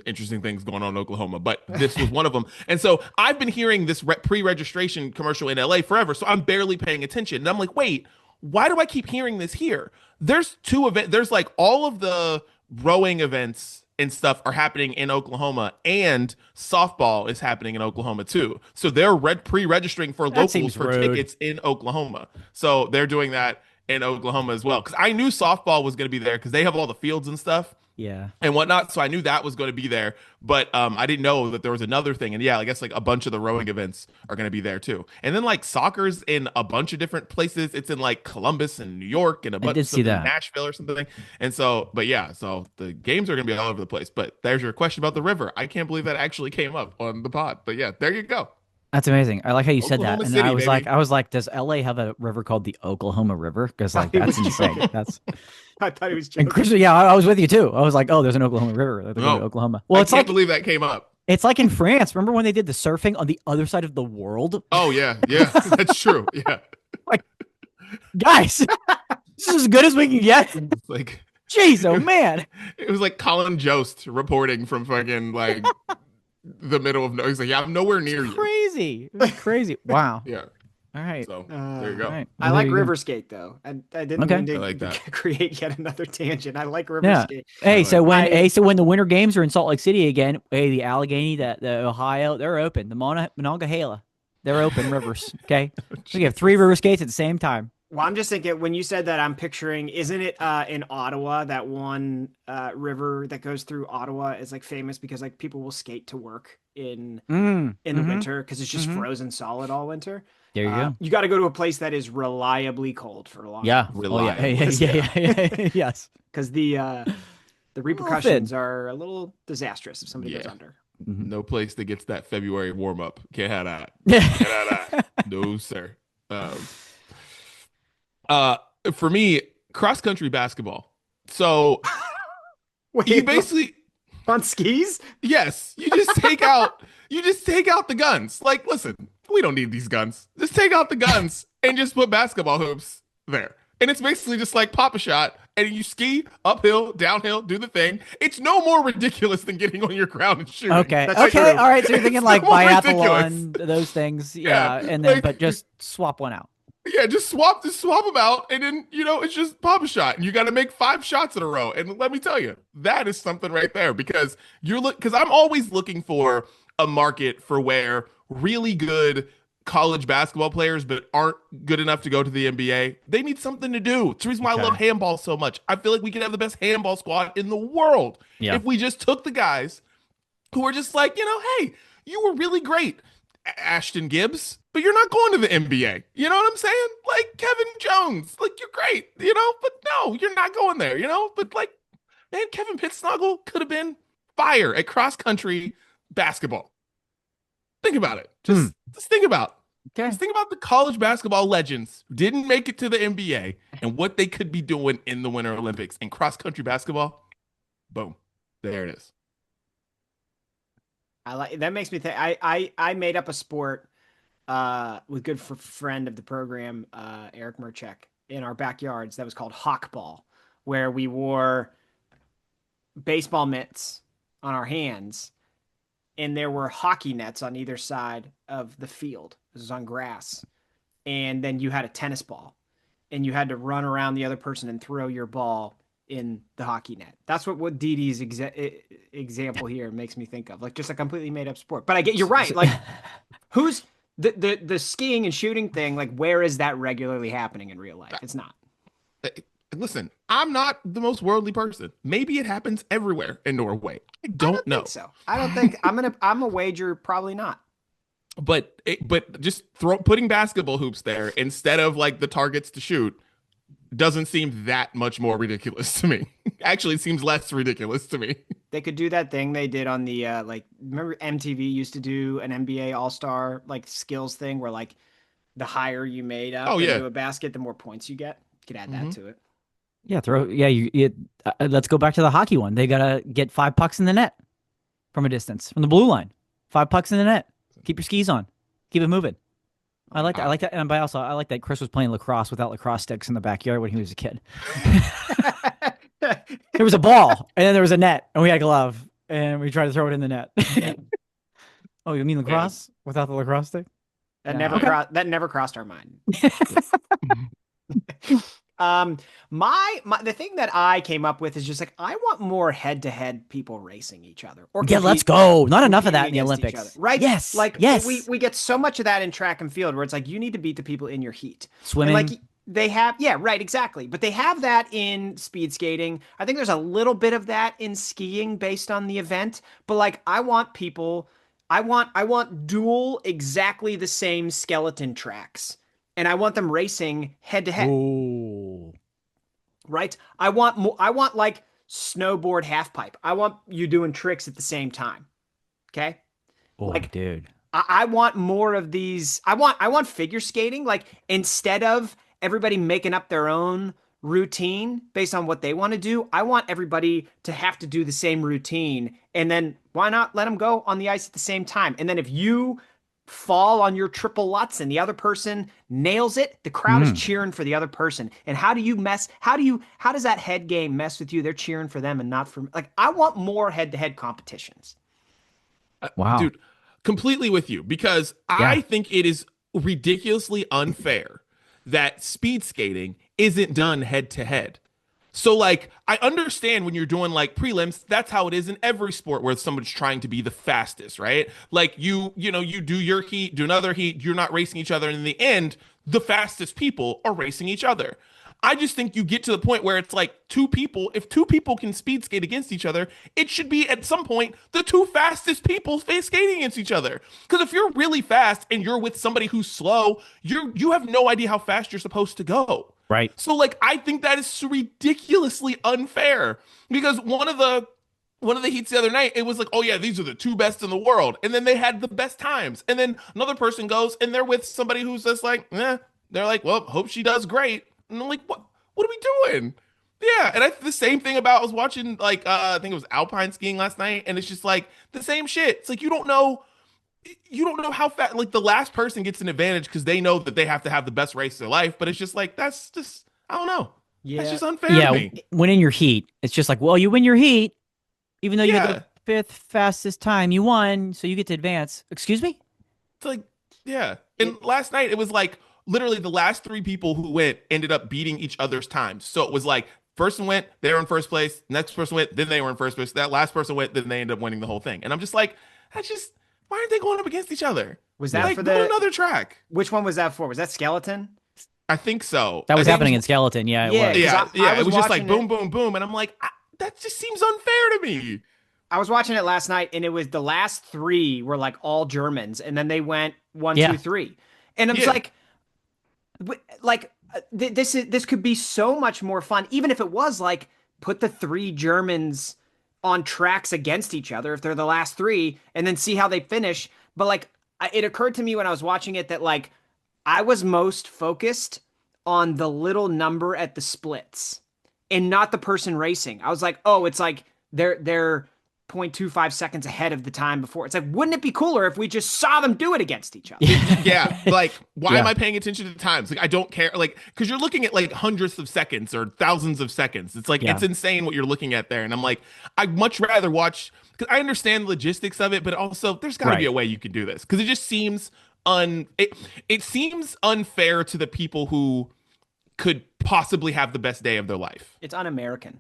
interesting things going on in Oklahoma, but this was one of them. And so I've been hearing this pre-registration commercial in LA forever, so I'm barely paying attention. And I'm like, wait, why do I keep hearing this here? There's two events. There's like all of the rowing events and stuff are happening in Oklahoma, and softball is happening in Oklahoma too. So they're pre-registering for locals for tickets in Oklahoma. So they're doing that in Oklahoma as well. Because I knew softball was going to be there because they have all the fields and stuff. Yeah. And whatnot. So I knew that was going to be there, but I didn't know that there was another thing. And yeah, I guess like a bunch of the rowing events are going to be there too. And then like soccer's in a bunch of different places. It's in like Columbus and New York and a bunch of Nashville or something. And so, but yeah, so the games are going to be all over the place. But there's your question about the river. I can't believe that actually came up on the pod. But yeah, there you go. That's amazing. I like how you said Oklahoma that. And City, I was like, does LA have a river called the Oklahoma River? Because like that's insane. That's I thought he was joking. And Chris, yeah, I was with you too. I was like, oh, there's an Oklahoma River. They're going to Oklahoma. Well, I can't believe that came up. It's like in France. Remember when they did the surfing on the other side of the world? Oh yeah, that's true. Yeah. Like, guys, this is as good as we can get. Like, jeez, oh man. It was like Colin Jost reporting from fucking like the middle of nowhere. He's like, yeah, I'm nowhere near you. Crazy. Crazy. Wow. Yeah. All right. So there you go. Right. I like river skate though. I didn't mean to like that. create yet another tangent. I like river skate. Hey, so when the Winter Games are in Salt Lake City again, the Allegheny, the Ohio, they're open. The Monongahela, they're open rivers. Okay, so you have 3 river skates at the same time. Well, I'm just thinking when you said that, I'm picturing, isn't it in Ottawa, that one river that goes through Ottawa is like famous because like people will skate to work in the winter because it's just frozen solid all winter. There you go. You got to go to a place that is reliably cold for a long time. Yeah. Yeah. Yes. Because the repercussions are a little disastrous if somebody goes under. No place that gets that February warm up. Can't have that. Can't have that. No, sir. For me, cross country basketball. So wait, you basically on skis? Yes. You just take out the guns. Like, listen, we don't need these guns. Just take out the guns and just put basketball hoops there. And it's basically just like pop a shot and you ski uphill, downhill, do the thing. It's no more ridiculous than getting on your ground and shooting. Okay. All right. So you're thinking like biathlon, those things. Yeah. And then, but just swap one out. Yeah, just swap them out, and then it's just pop a shot, and you got to make 5 shots in a row. And let me tell you, that is something right there because because I'm always looking for a market for where really good college basketball players, but aren't good enough to go to the NBA. They need something to do. It's the reason why I love handball so much. I feel like we could have the best handball squad in the world if we just took the guys who are just like, hey, you were really great, Ashton Gibbs, but you're not going to the NBA. You know what I'm saying? Like Kevin Jones, like you're great, but no, you're not going there, but like, man, Kevin Pittsnuggle could have been fire at cross country basketball. Think about it. Just think about Okay. Just think about the college basketball legends who didn't make it to the NBA and what they could be doing in the Winter Olympics. In cross country basketball, boom, there it is. I like that. Makes me think. I made up a sport with good friend of the program, Eric Merchek, in our backyards that was called hawkball, where we wore baseball mitts on our hands, and there were hockey nets on either side of the field. This was on grass, and then you had a tennis ball, and you had to run around the other person and throw your ball in the hockey net. That's what Didi's example here makes me think of, like just a completely made up sport. But I get, you're right. Like, who's the skiing and shooting thing? Like, where is that regularly happening in real life? It's not. Listen, I'm not the most worldly person. Maybe it happens everywhere in Norway. I don't know. Think so I don't think I'm a wager probably not. But just putting basketball hoops there instead of like the targets to shoot doesn't seem that much more ridiculous to me. Actually, it seems less ridiculous to me. They could do that thing they did on the like, remember MTV used to do an NBA All-Star like skills thing where like the higher you made up into a basket, the more points you get. You could add that to it. Yeah, let's go back to the hockey one. They gotta get 5 pucks in the net from a distance, from the blue line. 5 pucks in the net. Keep your skis on. Keep it moving. I like that. I like that. And also, I like that Chris was playing lacrosse without lacrosse sticks in the backyard when he was a kid. There was a ball, and then there was a net, and we had a glove, and we tried to throw it in the net. Oh, you mean lacrosse without the lacrosse stick? That never crossed our mind. The thing that I came up with is just like, I want more head-to-head people racing each other. Or let's go. Not enough of that in the Olympics. Right? Yes. Like, yes. We get so much of that in track and field where it's like, you need to beat the people in your heat. Swimming. And like, they have, yeah, right, exactly. But they have that in speed skating. I think there's a little bit of that in skiing based on the event. But like, I want dual exactly the same skeleton tracks. And I want them racing head to head. Ooh. Right? I want like snowboard half pipe. I want you doing tricks at the same time. Okay? Oh, like, dude. I want more of these. I want figure skating. Like, instead of everybody making up their own routine based on what they want to do, I want everybody to have to do the same routine. And then why not let them go on the ice at the same time? And then if you fall on your triple lutz and the other person nails it, the crowd is cheering for the other person. And how does that head game mess with you? They're cheering for them and not for me. Like, I want more head-to-head competitions. Wow. Dude, completely with you, because I think it is ridiculously unfair that speed skating isn't done head to head. So like, I understand when you're doing like prelims, that's how it is in every sport where somebody's trying to be the fastest, right? Like you do your heat, do another heat, you're not racing each other. And in the end, the fastest people are racing each other. I just think you get to the point where it's like if two people can speed skate against each other, it should be at some point the 2 fastest people skating against each other. Because if you're really fast and you're with somebody who's slow, you have no idea how fast you're supposed to go. Right. So like, I think that is ridiculously unfair, because one of the heats the other night, it was like, oh yeah, these are the 2 best in the world. And then they had the best times. And then another person goes and they're with somebody who's just like, they're like, well, hope she does great. And I'm like, what are we doing? Yeah. And the same thing I was watching, like, I think it was alpine skiing last night. And it's just like the same shit. It's like, you don't know how fast, like, the last person gets an advantage because they know that they have to have the best race of their life. But it's just like, that's just, I don't know. Yeah. That's just unfair to me. When in your heat, it's just like, well, you win your heat, even though you had the 5th fastest time, you won, so you get to advance. Excuse me? It's like, yeah. And last night, it was like, literally the last 3 people who went ended up beating each other's times. So it was like, person went, they were in first place. Next person went, then they were in first place. That last person went, then they ended up winning the whole thing. And I'm just like, why aren't they going up against each other? Was that like, for another track? Which one was that for? Was that skeleton? I think so. That was happening in skeleton. Yeah, it was. Yeah, it was just like boom, boom, boom. And I'm like, that just seems unfair to me. I was watching it last night, and it was the last 3 were like all Germans. And then they went 1, 2, 3. And it was this could be so much more fun, even if it was like, put the 3 Germans on tracks against each other if they're the last 3, and then see how they finish. But like, it occurred to me when I was watching it that like I was most focused on the little number at the splits and not the person racing. I was like, oh, it's like they're 0.25 seconds ahead of the time before. It's like, wouldn't it be cooler if we just saw them do it against each other? Yeah. Like, why am I paying attention to the times? Like, I don't care. Like, because you're looking at like hundreds of seconds or thousands of seconds. It's like, it's insane what you're looking at there. And I'm like, I'd much rather watch, because I understand the logistics of it, but also there's got to be a way you can do this. Because it just seems it seems unfair to the people who could possibly have the best day of their life. It's un-American.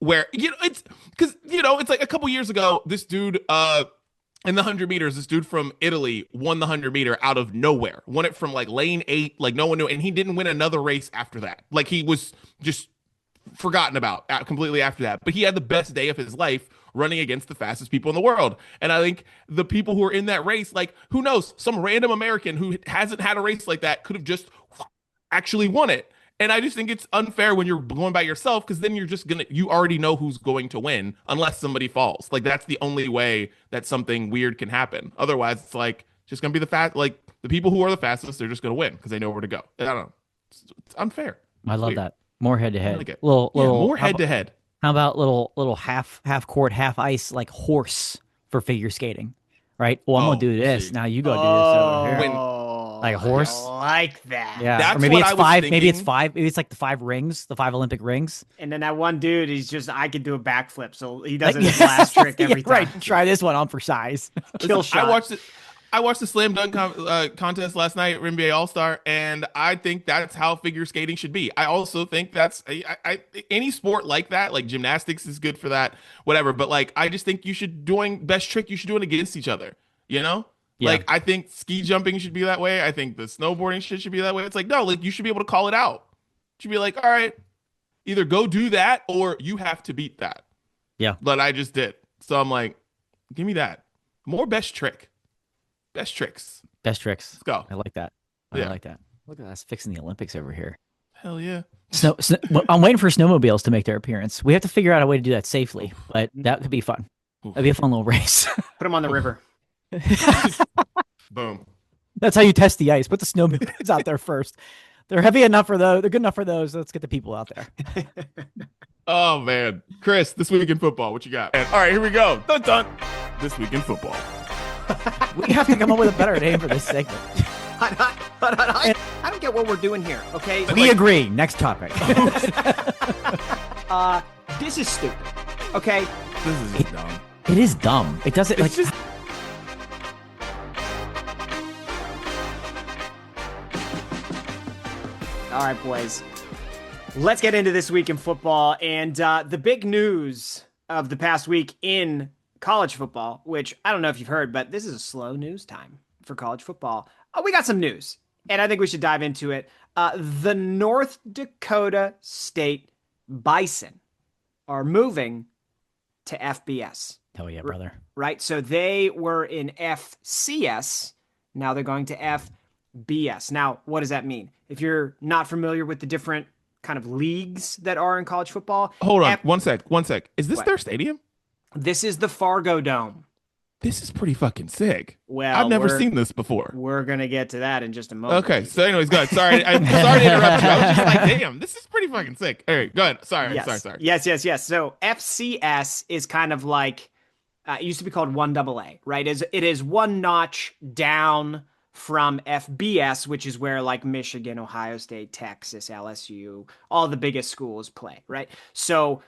Where, it's because, it's like a couple years ago, this dude in the 100 meters, this dude from Italy won the 100 meter out of nowhere, won it from like lane 8, like no one knew, and he didn't win another race after that. Like he was just forgotten about completely after that. But he had the best day of his life running against the fastest people in the world. And I think the people who are in that race, like, who knows, some random American who hasn't had a race like that could have just actually won it. And I just think it's unfair when you're going by yourself, because then you already know who's going to win unless somebody falls. Like, that's the only way that something weird can happen. Otherwise, it's like just going to be the people who are the fastest, they're just going to win because they know where to go. I don't know. It's unfair. I love that. More head to head. Like more head to head. How about little half court, half ice, like horse for figure skating, right? Well, I'm going to do this. Now you go do this over here. Like a horse, I like that. Yeah, that's or maybe what it's I was five. thinking. Maybe it's five. Maybe it's like the 5 rings, the 5 Olympic rings. And then that one dude, I could do a backflip, so he does his last trick every time. Right, try this one on for size. Kill shot. I watched the slam dunk contest last night at NBA All-Star, and I think that's how figure skating should be. I also think that's any sport like that, like gymnastics is good for that, whatever. But like, I just think you should doing best trick. You should do it against each other. Yeah. Like, I think ski jumping should be that way. I think the snowboarding shit should be that way. It's like, no, like, you should be able to call it out. You should be like, all right, either go do that or you have to beat that. Yeah. But I just did. So I'm like, give me that. More best trick. Best tricks. Best tricks. Let's go. I like that. I like that. Look at us fixing the Olympics over here. Hell yeah. I'm waiting for snowmobiles to make their appearance. We have to figure out a way to do that safely, but that could be fun. That'd be a fun little race. Put them on the river. Boom. That's how you test the ice. Put the snowmobiles out there first. They're heavy enough for those. They're good enough for those. Let's get the people out there. Oh man, Chris, this week in football, what you got? All right, here we go. Dun dun. This week in football. We have to come up with a better name for this segment. I don't get what we're doing here. Okay, we agree. Next topic. This is stupid. Okay, this is just dumb. It is dumb. It doesn't like. Just... All right, boys. Let's get into this week in football. And the big news of the past week in college football, which I don't know if you've heard, but this is a slow news time for college football. We got some news, and I think we should dive into it. The North Dakota State Bison are moving to FBS. Hell yeah, brother. Right? So they were in FCS. Now they're going to FBS. Now, what does that mean? If you're not familiar with the different kind of leagues that are in college football. Hold on. One sec. Is this their stadium? This is the Fargo Dome. This is pretty fucking sick. Well, I've never seen this before. We're going to get to that in just a moment. Okay. So anyways, go ahead. Sorry. I'm sorry to interrupt you. I was just like, damn, this is pretty fucking sick. All right, go ahead. Sorry. Yes. So FCS is kind of like, it used to be called 1AA, right? It is one notch down from FBS, which is where like Michigan, Ohio State, Texas, LSU, all the biggest schools play, right? So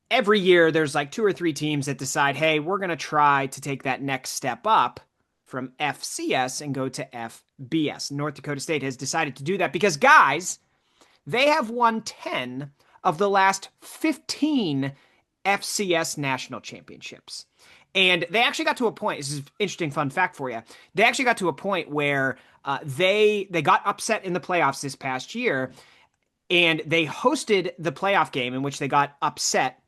every year there's like 2 or 3 teams that decide, hey, we're going to try to take that next step up from FCS and go to FBS. North Dakota State has decided to do that because, guys, they have won 10 of the last 15 FCS national championships. And they actually got to a point, this is an interesting fun fact for you, they actually got to a point where they got upset in the playoffs this past year, and they hosted the playoff game in which they got upset.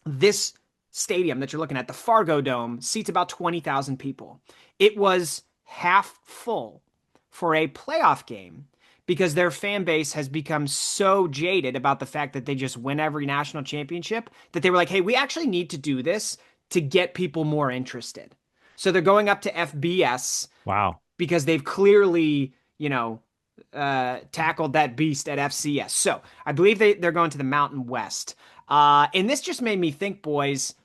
This stadium that you're looking at, the Fargo Dome, seats about 20,000 people. It was half full for a playoff game because their fan base has become so jaded about the fact that they just win every national championship that they were like, hey, we actually need to do this to get people more interested. So they're going up to FBS. Wow. because they've clearly, tackled that beast at FCS. So I believe they're going to the Mountain West. And this just made me think, boys,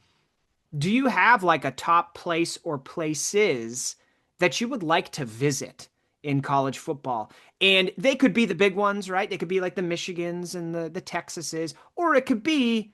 do you have like a top place or places that you would like to visit in college football? And they could be the big ones, right? They could be like the Michigans and the Texases, or it could be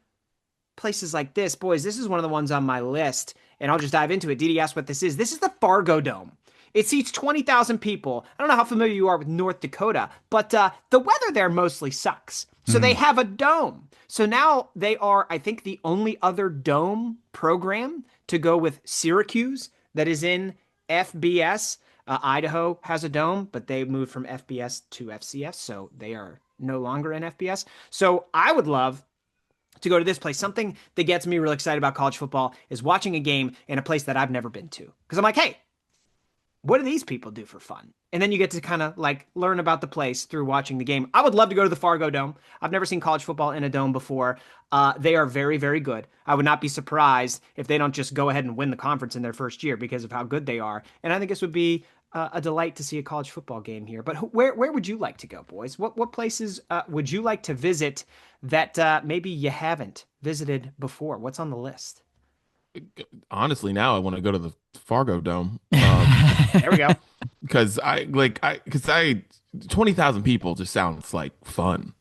places like this. Boys, this is one of the ones on my list, and I'll just dive into it. Didi asked what this is. This is the Fargo Dome. It seats 20,000 people. I don't know how familiar you are with North Dakota, but the weather there mostly sucks. So they have a dome. So now they are, I think, the only other dome program to go with Syracuse that is in FBS. Idaho has a dome, but they moved from FBS to FCS, so they are no longer in FBS. So I would love to go to this place. Something that gets me really excited about college football is watching a game in a place that I've never been to. Because I'm like, hey, what do these people do for fun? And then you get to kind of like learn about the place through watching the game. I would love to go to the Fargo Dome. I've never seen college football in a dome before. They are very, very good. I would not be surprised if they don't just go ahead and win the conference in their first year because of how good they are. And I think this would be a delight to see a college football game here. But where would you like to go, boys? What places would you like to visit that maybe you haven't visited before? What's on the list? Honestly, now I want to go to the Fargo Dome. There we go. Because 20,000 people just sounds like fun.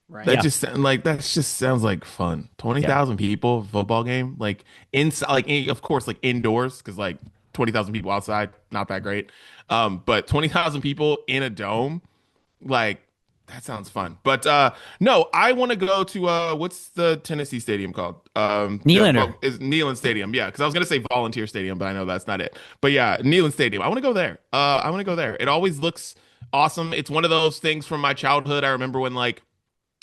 Right. That just sounds like fun. 20,000 people, football game, like inside, of course, like indoors, because like 20,000 people outside, not that great. But 20,000 people in a dome, like that sounds fun. But no, I want to go to what's the Tennessee stadium called? Neylander. Is Neyland Stadium? Yeah, because I was gonna say Volunteer Stadium, but I know that's not it. But yeah, Neyland Stadium. I want to go there. I want to go there. It always looks awesome. It's one of those things from my childhood. I remember when like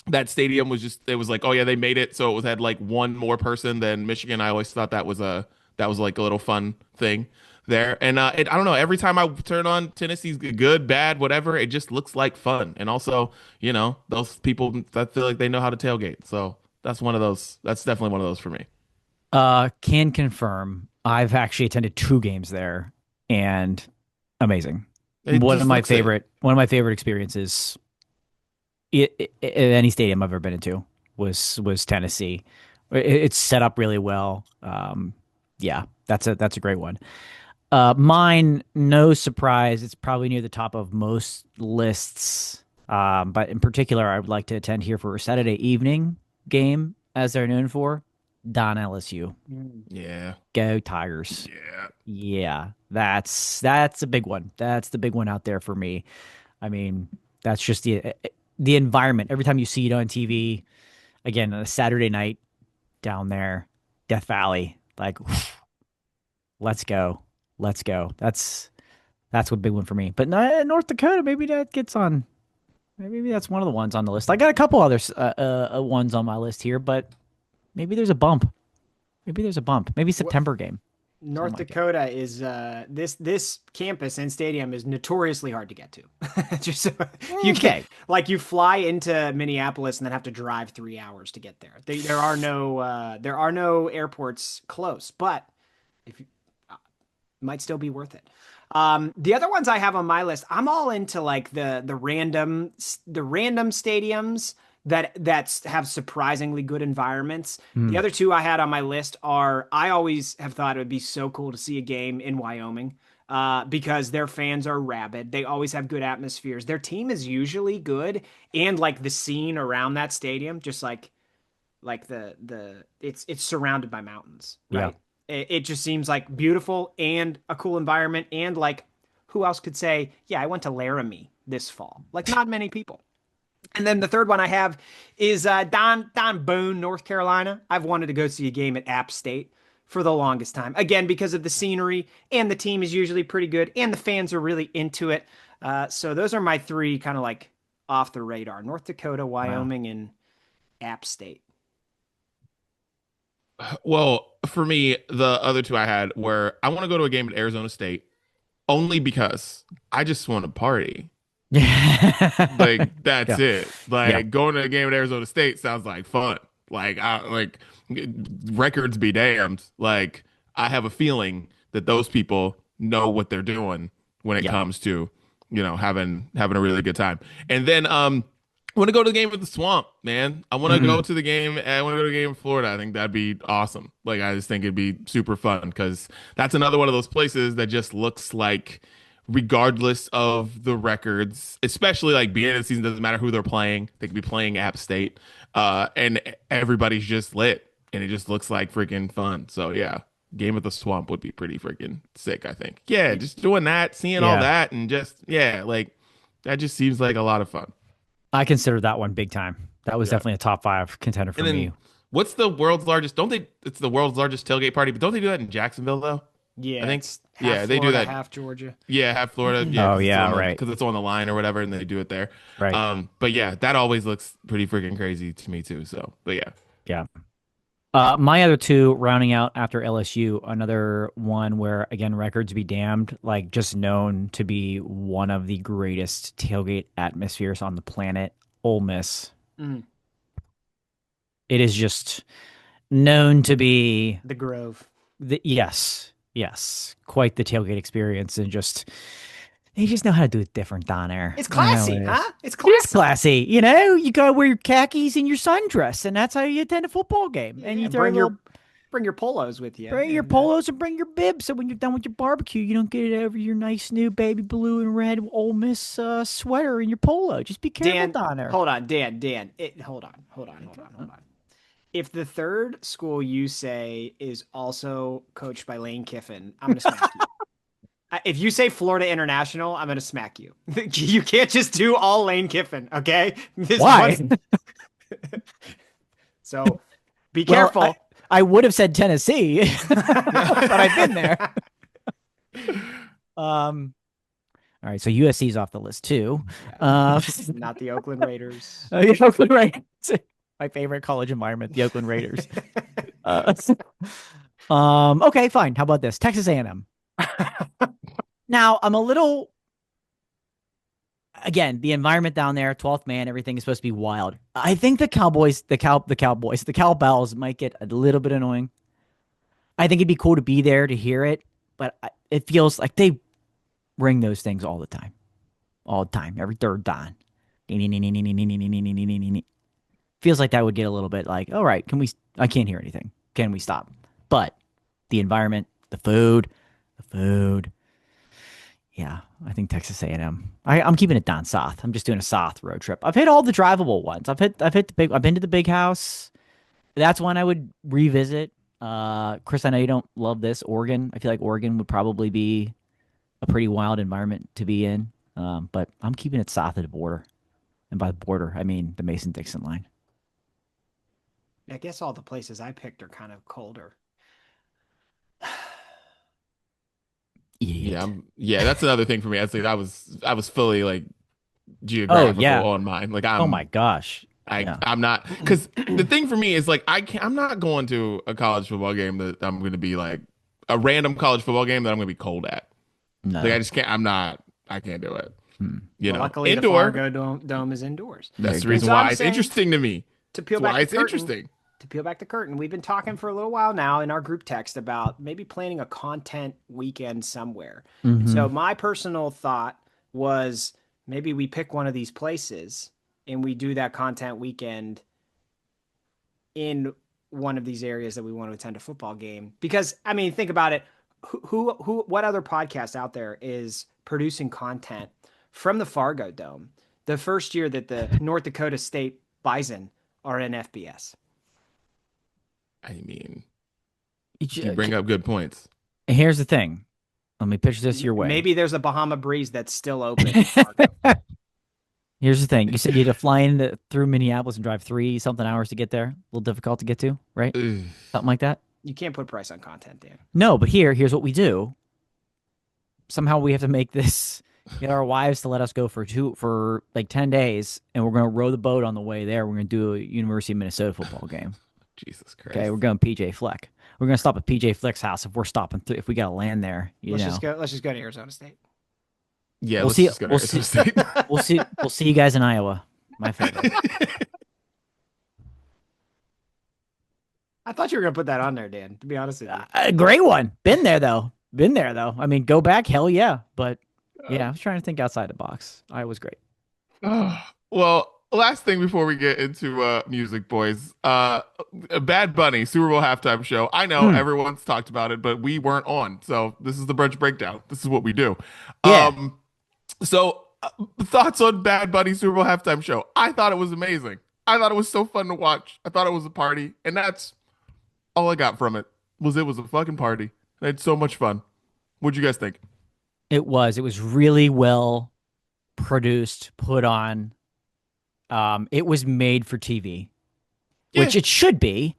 that stadium was just, it was like, oh yeah, they made it, so it was had like one more person than Michigan. I always thought that was like a little fun thing there. And I don't know, every time I turn on Tennessee's good, bad, whatever, it just looks like fun. And also, those people that feel like they know how to tailgate. So that's definitely one of those for me. Can confirm. I've actually attended 2 games there, and amazing. One of my favorite experiences at any stadium I've ever been into was Tennessee. It's set up really well. Yeah, that's a great one. Mine, no surprise, it's probably near the top of most lists. But in particular, I would like to attend here for a Saturday evening game, as they're known for. Don LSU. Yeah. Go Tigers. Yeah. Yeah. That's a big one. That's the big one out there for me. I mean, that's just the environment. Every time you see it on TV, again, on a Saturday night down there, Death Valley, like, let's go. Let's go. That's a big one for me. But North Dakota, maybe that gets on. Maybe that's one of the ones on the list. I got a couple others ones on my list here, but maybe there's a bump. Maybe September game. North Dakota is this campus and stadium is notoriously hard to get to. Just so you fly into Minneapolis and then have to drive 3 hours to get there. There are no airports close, but if you might still be worth it. The other ones I have on my list, I'm all into like the random stadiums that have surprisingly good environments. The other 2 I had on my list are, I always have thought it would be so cool to see a game in Wyoming because their fans are rabid. They always have good atmospheres. Their team is usually good, and like the scene around that stadium, just like it's surrounded by mountains, right? Yeah. It just seems like beautiful and a cool environment, and like who else could say, yeah, I went to Laramie this fall? Like not many people. And then the third one I have is Don Boone, North Carolina. I've wanted to go see a game at App State for the longest time. Again, because of the scenery, and the team is usually pretty good, and the fans are really into it. So those are my 3 kind of like off the radar: North Dakota, Wyoming, and App State. Well, for me, the other 2 I had were, I want to go to a game at Arizona State only because I just want to party. Like that's it. Like going to a game at Arizona State sounds like fun. Like records be damned. Like I have a feeling that those people know what they're doing when it comes to, having a really good time. And then I want to go to the game at the Swamp, man. I want to go to the game. I want to go to the game in Florida. I think that'd be awesome. Like, I just think it'd be super fun because that's another one of those places that just looks like, regardless of the records, especially like beginning of the season, doesn't matter who they're playing. They could be playing App State, and everybody's just lit, and it just looks like freaking fun. So yeah, game at the Swamp would be pretty freaking sick, I think. Yeah, just doing that, seeing all that, and just like that just seems like a lot of fun. I consider that one big time. That was definitely a top 5 contender for me. What's the world's largest? It's the world's largest tailgate party, but don't they do that in Jacksonville though? Yeah, I think. Florida, they do that. Half Georgia. Yeah, half Florida. Yeah, right. Because it's on the line or whatever, and they do it there. Right. But yeah, that always looks pretty freaking crazy to me too. So, but yeah. Yeah. My other 2 rounding out after LSU, another one where, again, records be damned, like just known to be one of the greatest tailgate atmospheres on the planet, Ole Miss. It is just known to be the Grove. Yes, quite the tailgate experience, and just they just know how to do it different down there. It's classy, huh? It's classy. You gotta wear your khakis and your sundress, and that's how you attend a football game. And you bring your polos with you. Bring your polos and bring your bibs, so when you're done with your barbecue, you don't get it over your nice new baby blue and red Ole Miss sweater and your polo. Just be careful down there. Hold on, Dan. Hold on. If the third school you say is also coached by Lane Kiffin, I'm gonna smack you. If you say Florida International, I'm gonna smack you. You can't just do all Lane Kiffin, okay? Why? So be careful. I would have said Tennessee, but I've been there. All right, so USC's off the list too. Not the Oakland Raiders. The Oakland Raiders. My favorite college environment, the Oakland Raiders. Okay, fine. How about this? Texas A&M. Now, I'm a little, again, the environment down there, 12th man, everything is supposed to be wild. I think the Cowbells might get a little bit annoying. I think it'd be cool to be there to hear it, but it feels like they ring those things all the time. All the time, every third down. Feels like that would get a little bit like, all right, I can't hear anything. Can we stop? But the environment, the food. Yeah, I think Texas A&M. I'm keeping it down south. I'm just doing a south road trip. I've hit all the drivable ones. I've been to the big house. That's one I would revisit. Chris, I know you don't love this. Oregon. I feel like Oregon would probably be a pretty wild environment to be in. But I'm keeping it south of the border. And by the border, I mean the Mason-Dixon line. I guess all the places I picked are kind of colder. Yeah, that's another thing for me. I was fully like geographical on mine. Like oh my gosh. I'm not, because the thing for me is like I'm not going to a college football game that I'm going to be like a random college football game that I'm going to be cold at. No. Like I just can't. I can't do it. Luckily, indoor. The Fargo Dome is indoors. That's the reason why it's interesting to me. To peel back the curtain, we've been talking for a little while now in our group text about maybe planning a content weekend somewhere. So my personal thought was maybe we pick one of these places and we do that content weekend in one of these areas that we want to attend a football game. Because I mean, think about it. What other podcast out there is producing content from the Fargo Dome the first year that the North Dakota State Bison are in FBS? I mean, you bring up good points. Here's the thing. Let me pitch this your way. Maybe there's a Bahama Breeze that's still open. Here's the thing. You said you had to fly in through Minneapolis and drive 3-something hours to get there. A little difficult to get to, right? Something like that. You can't put price on content, Dan. No, but here's what we do. Somehow we have to make this, get our wives to let us go for like 10 days, and we're going to row the boat on the way there. We're going to do a University of Minnesota football game. Jesus Christ. Okay, we're going PJ Fleck. We're going to stop at PJ Fleck's house if we're stopping if we got to land there. Let's just go to Arizona State. Yeah, let's just go to Arizona State. We'll see you guys in Iowa. My favorite. I thought you were going to put that on there, Dan, to be honest with you. A great one. Been there though. I mean, go back, hell yeah. But Yeah, I was trying to think outside the box. I was great. Well, last thing before we get into music, boys. Bad Bunny Super Bowl halftime show. I know everyone's talked about it, but we weren't on, so this is the brunch breakdown. This is what we do. Yeah. So thoughts on Bad Bunny Super Bowl halftime show? I thought it was amazing. I thought it was so fun to watch. I thought it was a party, and that's all I got from it. It was a fucking party. I had so much fun. What'd you guys think? It was really well produced, put on. It was made for TV, which it should be.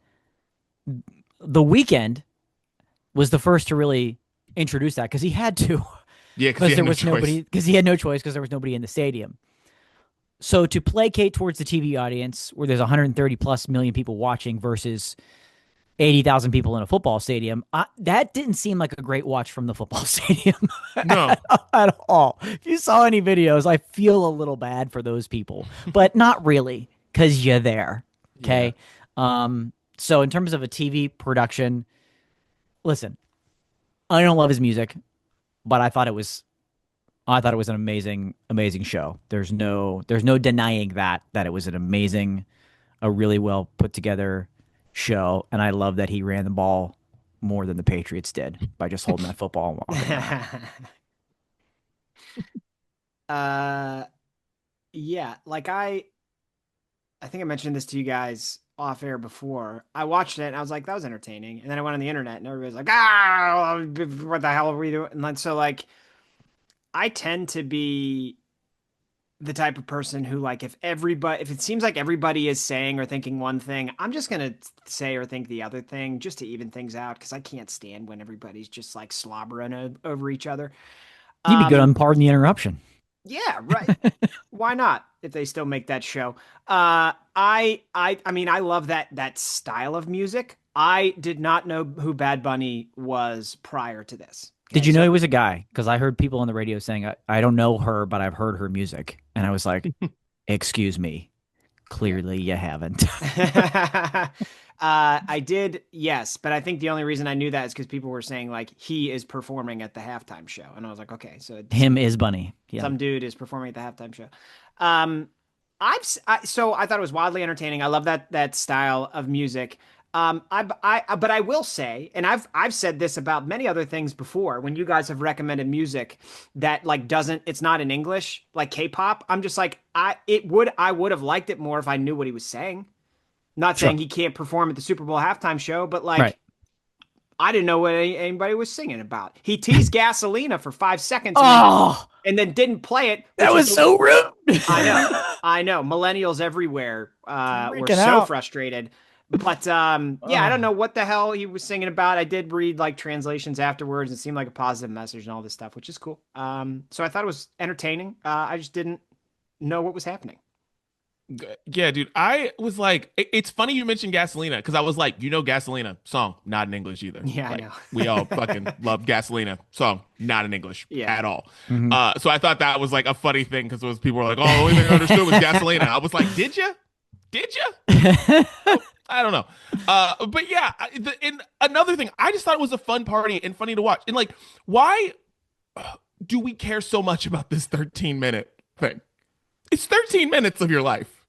The Weeknd was the first to really introduce that because he had to. Yeah, because there was nobody. Because he had no choice because there was nobody in the stadium. So to placate towards the TV audience, where there's 130 plus million people watching versus 80,000 people in a football stadium, that didn't seem like a great watch from the football stadium. No. at all. If you saw any videos, I feel a little bad for those people, but not really, because you're there. Okay. Yeah. So in terms of a TV production, listen, I don't love his music, but I thought it was an amazing show. There's no denying that it was a really well put together show, and I love that he ran the ball more than the Patriots did by just holding that football and walking. Yeah, like I think I mentioned this to you guys off air before. I watched it and I was like, that was entertaining. And then I went on the internet and everybody's like, what the hell are we doing? And then so like, I tend to be the type of person who, like, if it seems like everybody is saying or thinking one thing, I'm just going to say or think the other thing just to even things out. Cause I can't stand when everybody's just like slobbering over each other. You'd be good on Pardon the Interruption. Yeah, right. Why not? If they still make that show. I mean, I love that style of music. I did not know who Bad Bunny was prior to this. Okay, did you know he was a guy? Because I heard people on the radio saying, I don't know her, but I've heard her music. And I was like, excuse me. Clearly you haven't. I did, yes. But I think the only reason I knew that is because people were saying, like, he is performing at the halftime show. And I was like, okay. So him is Bunny. Yeah. Some dude is performing at the halftime show. So I thought it was wildly entertaining. I love that style of music. But I will say, and I've said this about many other things before, when you guys have recommended music that like it's not in English, like K-pop, I'm just like, I would have liked it more if I knew what he was saying. Not saying he can't perform at the Super Bowl halftime show, but like, I didn't know what anybody was singing about. He teased Gasolina for 5 seconds and then didn't play it. That was so rude. I know. Millennials everywhere were so frustrated. But I don't know what the hell he was singing about. I did read like translations afterwards. It seemed like a positive message and all this stuff, which is cool. So I thought it was entertaining. I just didn't know what was happening. Yeah, dude. I was like, it's funny you mentioned Gasolina because I was like, Gasolina song, not in English either. Yeah, like, I know. We all fucking love Gasolina song, not in English at all. Mm-hmm. So I thought that was like a funny thing because people were like, oh, the only thing I understood was Gasolina. I was like, did you? I don't know. But yeah, and another thing, I just thought it was a fun party and funny to watch. And like, why do we care so much about this 13-minute thing? It's 13 minutes of your life.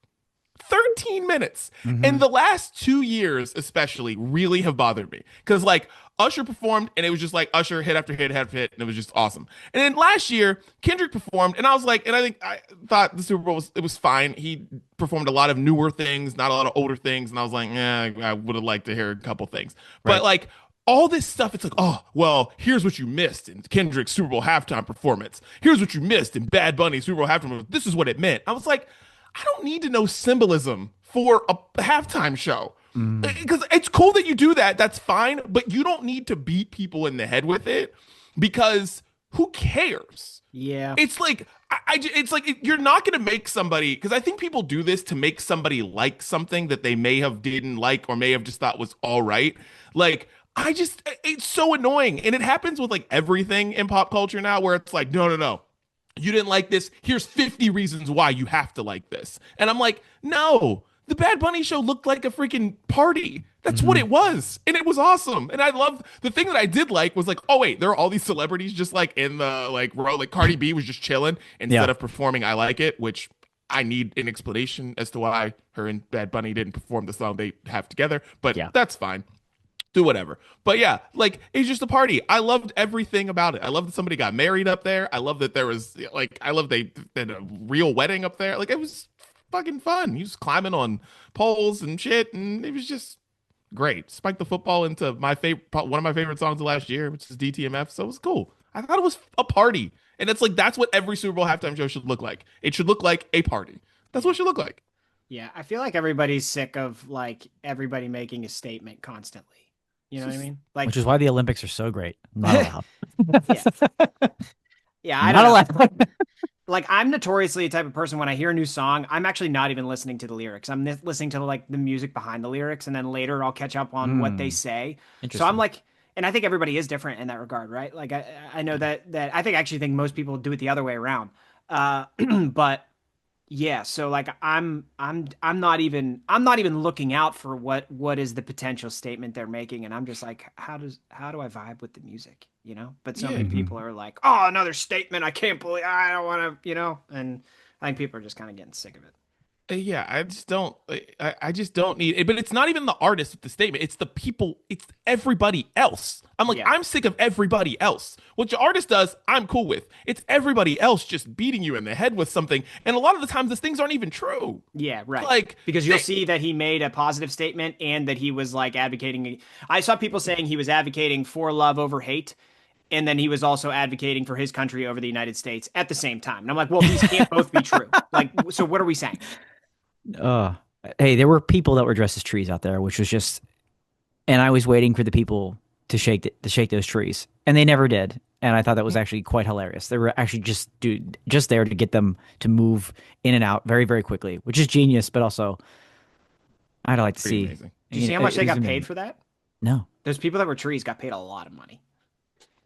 13 minutes. Mm-hmm. And the last 2 years, especially, really have bothered me. Because like Usher performed and it was just like Usher hit after hit after hit, and it was just awesome. And then last year, Kendrick performed, and I was like, and I thought the Super Bowl was fine. He performed a lot of newer things, not a lot of older things, and I was like, I would have liked to hear a couple things. Right. But like all this stuff, it's like, oh, well, here's what you missed in Kendrick's Super Bowl halftime performance. Here's what you missed in Bad Bunny's Super Bowl halftime performance. This is what it meant. I was like, I don't need to know symbolism for a halftime show. Because it's cool that you do that. That's fine. But you don't need to beat people in the head with it because who cares? Yeah. It's like, you're not going to make somebody, because I think people do this to make somebody like something that they may have didn't like or may have just thought was all right. Like, it's so annoying. And it happens with like everything in pop culture now where it's like, no. You didn't like this. Here's 50 reasons why you have to like this. And I'm like, no, the Bad Bunny show looked like a freaking party. That's what it was. And it was awesome. And I love the thing that I did like was like, oh wait, there are all these celebrities just like in the like row. Like Cardi B was just chilling instead of performing I Like It, which I need an explanation as to why her and Bad Bunny didn't perform the song they have together. But that's fine. Do whatever. But yeah, like it's just a party. I loved everything about it. I love that somebody got married up there. I love that there was like I love they did a real wedding up there. Like it was fucking fun. He was climbing on poles and shit, and it was just great. Spiked the football into my favorite one of my favorite songs of last year, which is DTMF. So it was cool. I thought it was a party. And it's like that's what every Super Bowl halftime show should look like. It should look like a party. That's what it should look like. Yeah, I feel like everybody's sick of like everybody making a statement constantly. You know what I mean? Like, which is why the Olympics are so great. Not allowed. Yeah, I don't allowed. Like, I'm notoriously a type of person when I hear a new song, I'm actually not even listening to the lyrics. I'm listening to like the music behind the lyrics, and then later I'll catch up on what they say. So I'm like, and I think everybody is different in that regard, right? Like, I know that I actually think most people do it the other way around. But yeah, so like I'm not even looking out for what is the potential statement they're making, and I'm just like, how do I vibe with the music, you know? But so many people are like, oh, another statement, I can't believe, I don't want to, you know? And I think people are just kind of getting sick of it. Yeah, I just don't need it. But it's not even the artist with the statement. It's the people. It's everybody else. I'm like, I'm sick of everybody else. What your artist does, I'm cool with. It's everybody else just beating you in the head with something. And a lot of the times, those things aren't even true. Yeah, right. Like, because you'll see that he made a positive statement and that he was like advocating. I saw people saying he was advocating for love over hate. And then he was also advocating for his country over the United States at the same time. And I'm like, well, these can't both be true. Like, so what are we saying? Hey, there were people that were dressed as trees out there, which was just, and I was waiting for the people to shake those trees, and they never did. And I thought that was actually quite hilarious. They were actually just there to get them to move in and out very, very quickly, which is genius. But also, I'd like to see. Amazing. Did you see how much they got paid for that? No. Those people that were trees got paid a lot of money.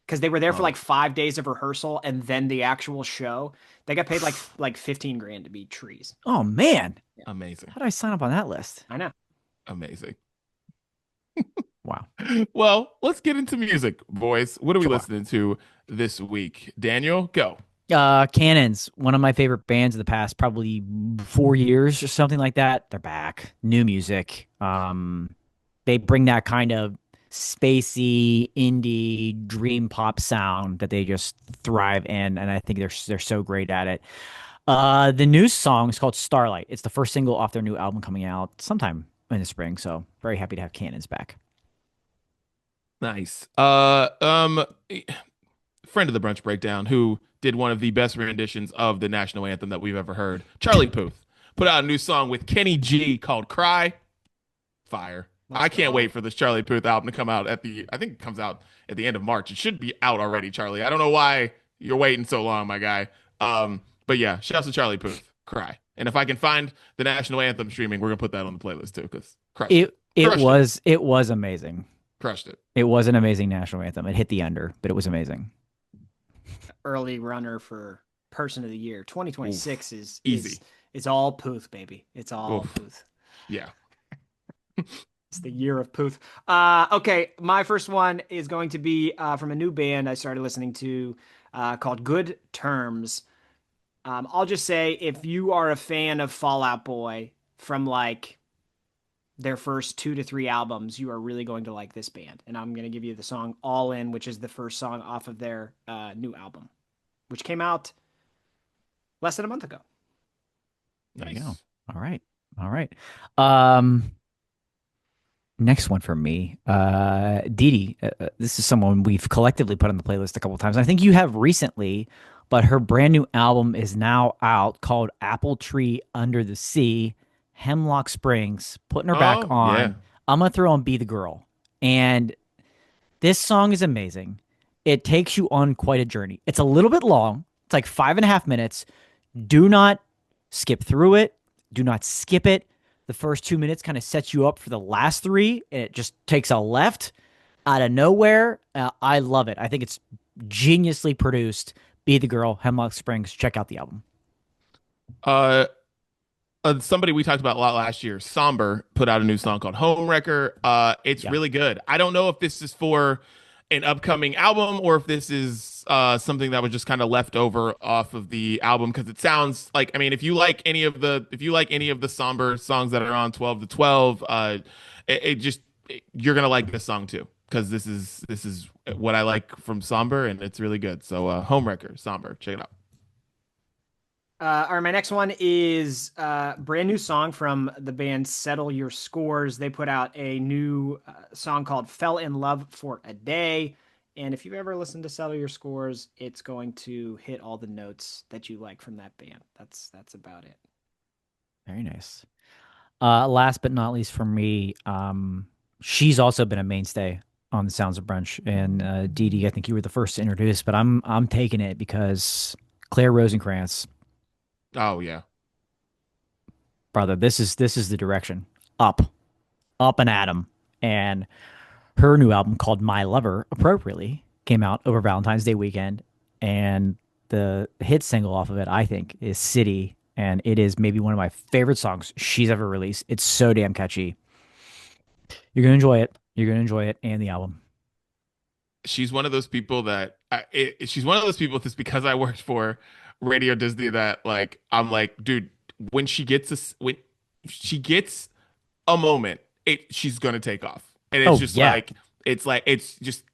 Because they were there for like 5 days of rehearsal and then the actual show. They got paid like 15 grand to be trees. Oh man. Yeah. Amazing. How do I sign up on that list? I know. Amazing. Wow. Well, let's get into music, boys. What are we listening to this week? Daniel, go. Cannons, one of my favorite bands of the past probably 4 years or something like that. They're back. New music. They bring that kind of spacey indie dream pop sound that they just thrive in, and I think they're so great at it. The new song is called Starlight. It's the first single off their new album coming out sometime in the spring, so very happy to have Cannons back. Nice. Friend of the Brunch Breakdown, who did one of the best renditions of the national anthem that we've ever heard, Charlie Puth, put out a new song with Kenny G called Cry. Fire. I can't wait for this Charlie Puth album to come out I think it comes out at the end of March. It should be out already, Charlie. I don't know why you're waiting so long, my guy. But yeah, shouts to Charlie Puth, Cry. And if I can find the national anthem streaming, we're gonna put that on the playlist too, because it was amazing. Crushed it. It was an amazing national anthem. It hit the under, but it was amazing. Early runner for Person of the Year. 2026 is easy. It's all Puth, baby. It's all Puth. Yeah. It's the year of Puth. Okay, my first one is going to be from a new band I started listening to called Good Terms. I'll just say, if you are a fan of Fall Out Boy from like their first 2 to 3 albums, you are really going to like this band. And I'm going to give you the song All In, which is the first song off of their new album, which came out less than a month ago. There you go. All right. Next one for me, Dee Dee. This is someone we've collectively put on the playlist a couple of times. I think you have recently, but her brand new album is now out called Apple Tree Under the Sea, Hemlock Springs, putting her back on. Yeah. I'm going to throw on Be the Girl. And this song is amazing. It takes you on quite a journey. It's a little bit long. It's like 5.5 minutes. Do not skip through it. Do not skip it. The first 2 minutes kind of sets you up for the last 3, and it just takes a left out of nowhere. I love it. I think it's geniusly produced. Be the Girl, Hemlock Springs. Check out the album. somebody we talked about a lot last year, Somber, put out a new song called Homewrecker. It's Yeah. really good. I don't know if this is for an upcoming album or if this is something that was just kind of left over off of the album because it sounds like, I mean, if you like any of the Somber songs that are on 12 to 12, you're gonna like this song too because this is what I like from Somber and it's really good. So Homewrecker, Somber, check it out. All right, my next one is a brand new song from the band Settle Your Scores. They put out a new song called Fell in Love for a Day. And if you've ever listened to Settle Your Scores, it's going to hit all the notes that you like from that band. That's about it. Very nice. Last but not least for me, she's also been a mainstay on the Sounds of Brunch. And Dee Dee, I think you were the first to introduce, but I'm taking it because Claire Rosenkrantz. Oh yeah. Brother, this is the direction. Up and Atom. And her new album called My Lover, appropriately, came out over Valentine's Day weekend. And the hit single off of it, I think, is City. And it is maybe one of my favorite songs she's ever released. It's so damn catchy. You're gonna enjoy it. You're gonna enjoy it and the album. She's one of those people that she's one of those people that's because I worked for Radio Disney that like I'm like, dude, when she gets a moment, she's gonna take off, and it's just yeah. like it's just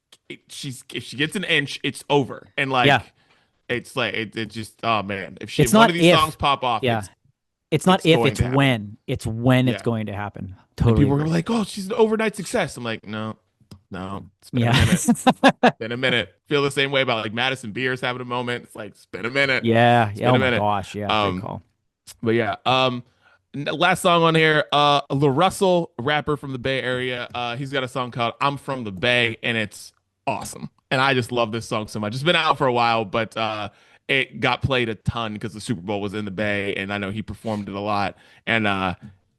she's if she gets an inch, it's over, and like Yeah. it's like it just oh man, It's if not one of these if. songs pop off, Yeah. It's not if, going it's to happen. when. It's when it's Yeah. going to happen. And Totally. people were agree. like, oh, she's an overnight success. I'm like, no, it's been a Yeah. minute. Been a minute. Feel the same way about like Madison Beers having a moment. It's like it's been a minute. Yeah. It's Yeah. been Oh a my minute. gosh. Yeah. Good call. But yeah. Last song on here. Lil Russell, rapper from the Bay Area. He's got a song called "I'm from the Bay" and it's awesome. And I just love this song so much. It's been out for a while, but it got played a ton because the Super Bowl was in the Bay, and I know he performed it a lot. And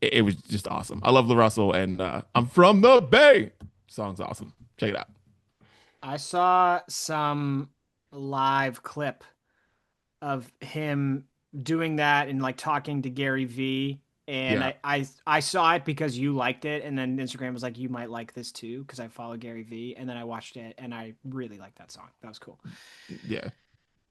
it was just awesome. I love Lil Russell, and "I'm from the Bay" song's awesome. Check it out. I saw some live clip of him doing that and like talking to Gary V. And Yeah. I saw it because you liked it, and then Instagram was like, you might like this too, because I follow Gary V. And then I watched it, and I really liked that song. That was cool. Yeah.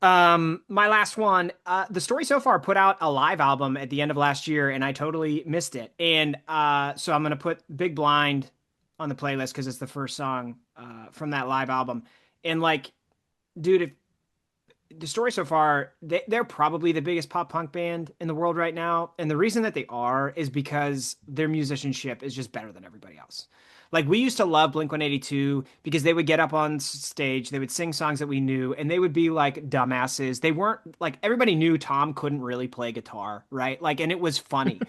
My last one, The Story So Far put out a live album at the end of last year, and I totally missed it. And so I'm gonna put Big Blind on the playlist because it's the first song from that live album. And like, dude, if The Story So Far, they're probably the biggest pop punk band in the world right now. And the reason that they are is because their musicianship is just better than everybody else. Like, we used to love Blink 182 because they would get up on stage, they would sing songs that we knew, and they would be like dumbasses. They weren't like, everybody knew Tom couldn't really play guitar, right? Like, and it was funny.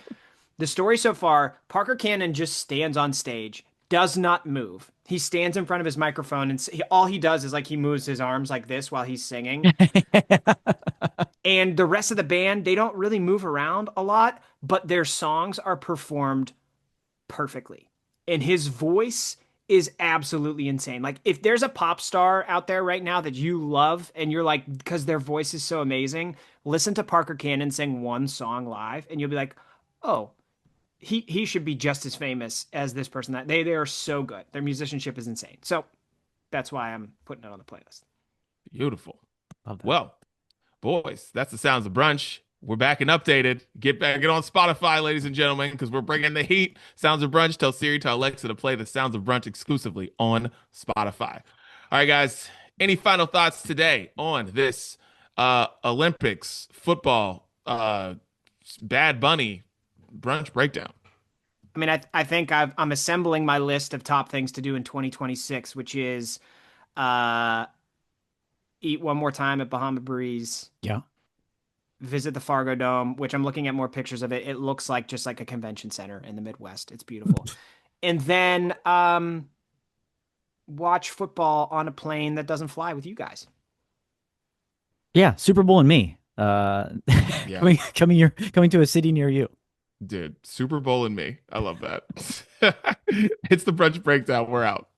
The Story So Far, Parker Cannon just stands on stage, does not move. He stands in front of his microphone, and all he does is like he moves his arms like this while he's singing. And the rest of the band, they don't really move around a lot, but their songs are performed perfectly. And his voice is absolutely insane. Like, if there's a pop star out there right now that you love and you're like, because their voice is so amazing, listen to Parker Cannon sing one song live and you'll be like, oh, he should be just as famous as this person. That they are so good. Their musicianship is insane. So that's why I'm putting it on the playlist. Beautiful. Well, boys, that's the Sounds of Brunch. We're back and updated. Get on Spotify, ladies and gentlemen, because we're bringing the heat. Sounds of Brunch. Tell Siri to Alexa to play the Sounds of Brunch exclusively on Spotify. All right, guys. Any final thoughts today on this Olympics football Bad Bunny brunch breakdown? I mean, I think I'm assembling my list of top things to do in 2026, which is eat one more time at Bahama Breeze. Yeah. Visit the Fargo Dome, which I'm looking at more pictures of it. It looks like just like a convention center in the Midwest. It's beautiful. And then watch football on a plane that doesn't fly with you guys. Yeah, Super Bowl and me. Yeah. coming to a city near you. Dude, Super Bowl and me. I love that. It's the Brunch Breakdown. We're out.